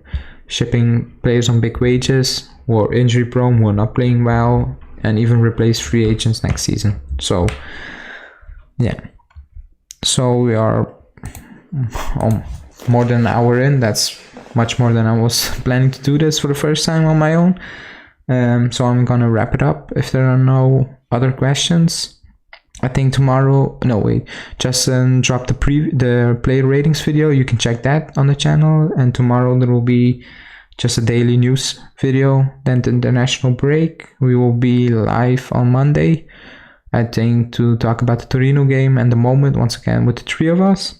Shipping players on big wages, who are injury prone, who are not playing well, and even replace free agents next season. So yeah. So we are more than an hour in. That's much more than I was planning to do this for the first time on my own. So I'm gonna wrap it up if there are no other questions. I think tomorrow, no wait, Justin dropped the player ratings video. You can check that on the channel, and tomorrow there will be just a daily news video. Then the international break, we will be live on Monday, I think, to talk about the Torino game and the moment once again with the three of us.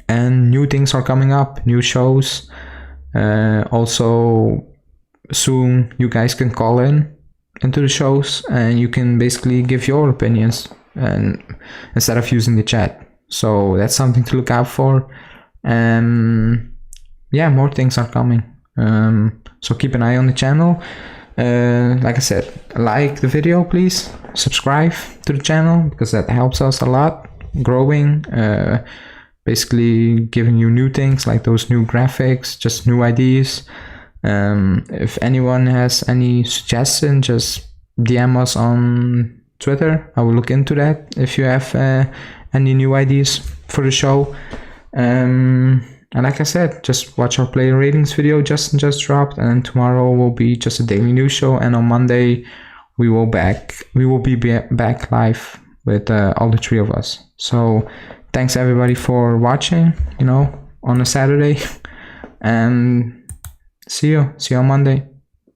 And new things are coming up, new shows. Also soon you guys can call into the shows, and you can basically give your opinions and instead of using the chat. So that's something to look out for. And yeah, more things are coming. So keep an eye on the channel. Like I said, like the video, please. Subscribe to the channel, because that helps us a lot growing. Basically giving you new things like those new graphics, just new ideas. If anyone has any suggestion, just DM us on Twitter. I will look into that if you have any new ideas for the show. And like I said, just watch our player ratings video Justin just dropped, and tomorrow will be just a daily news show, and on Monday we will be back live with all the three of us. So thanks everybody for watching, on a Saturday, and see you on Monday.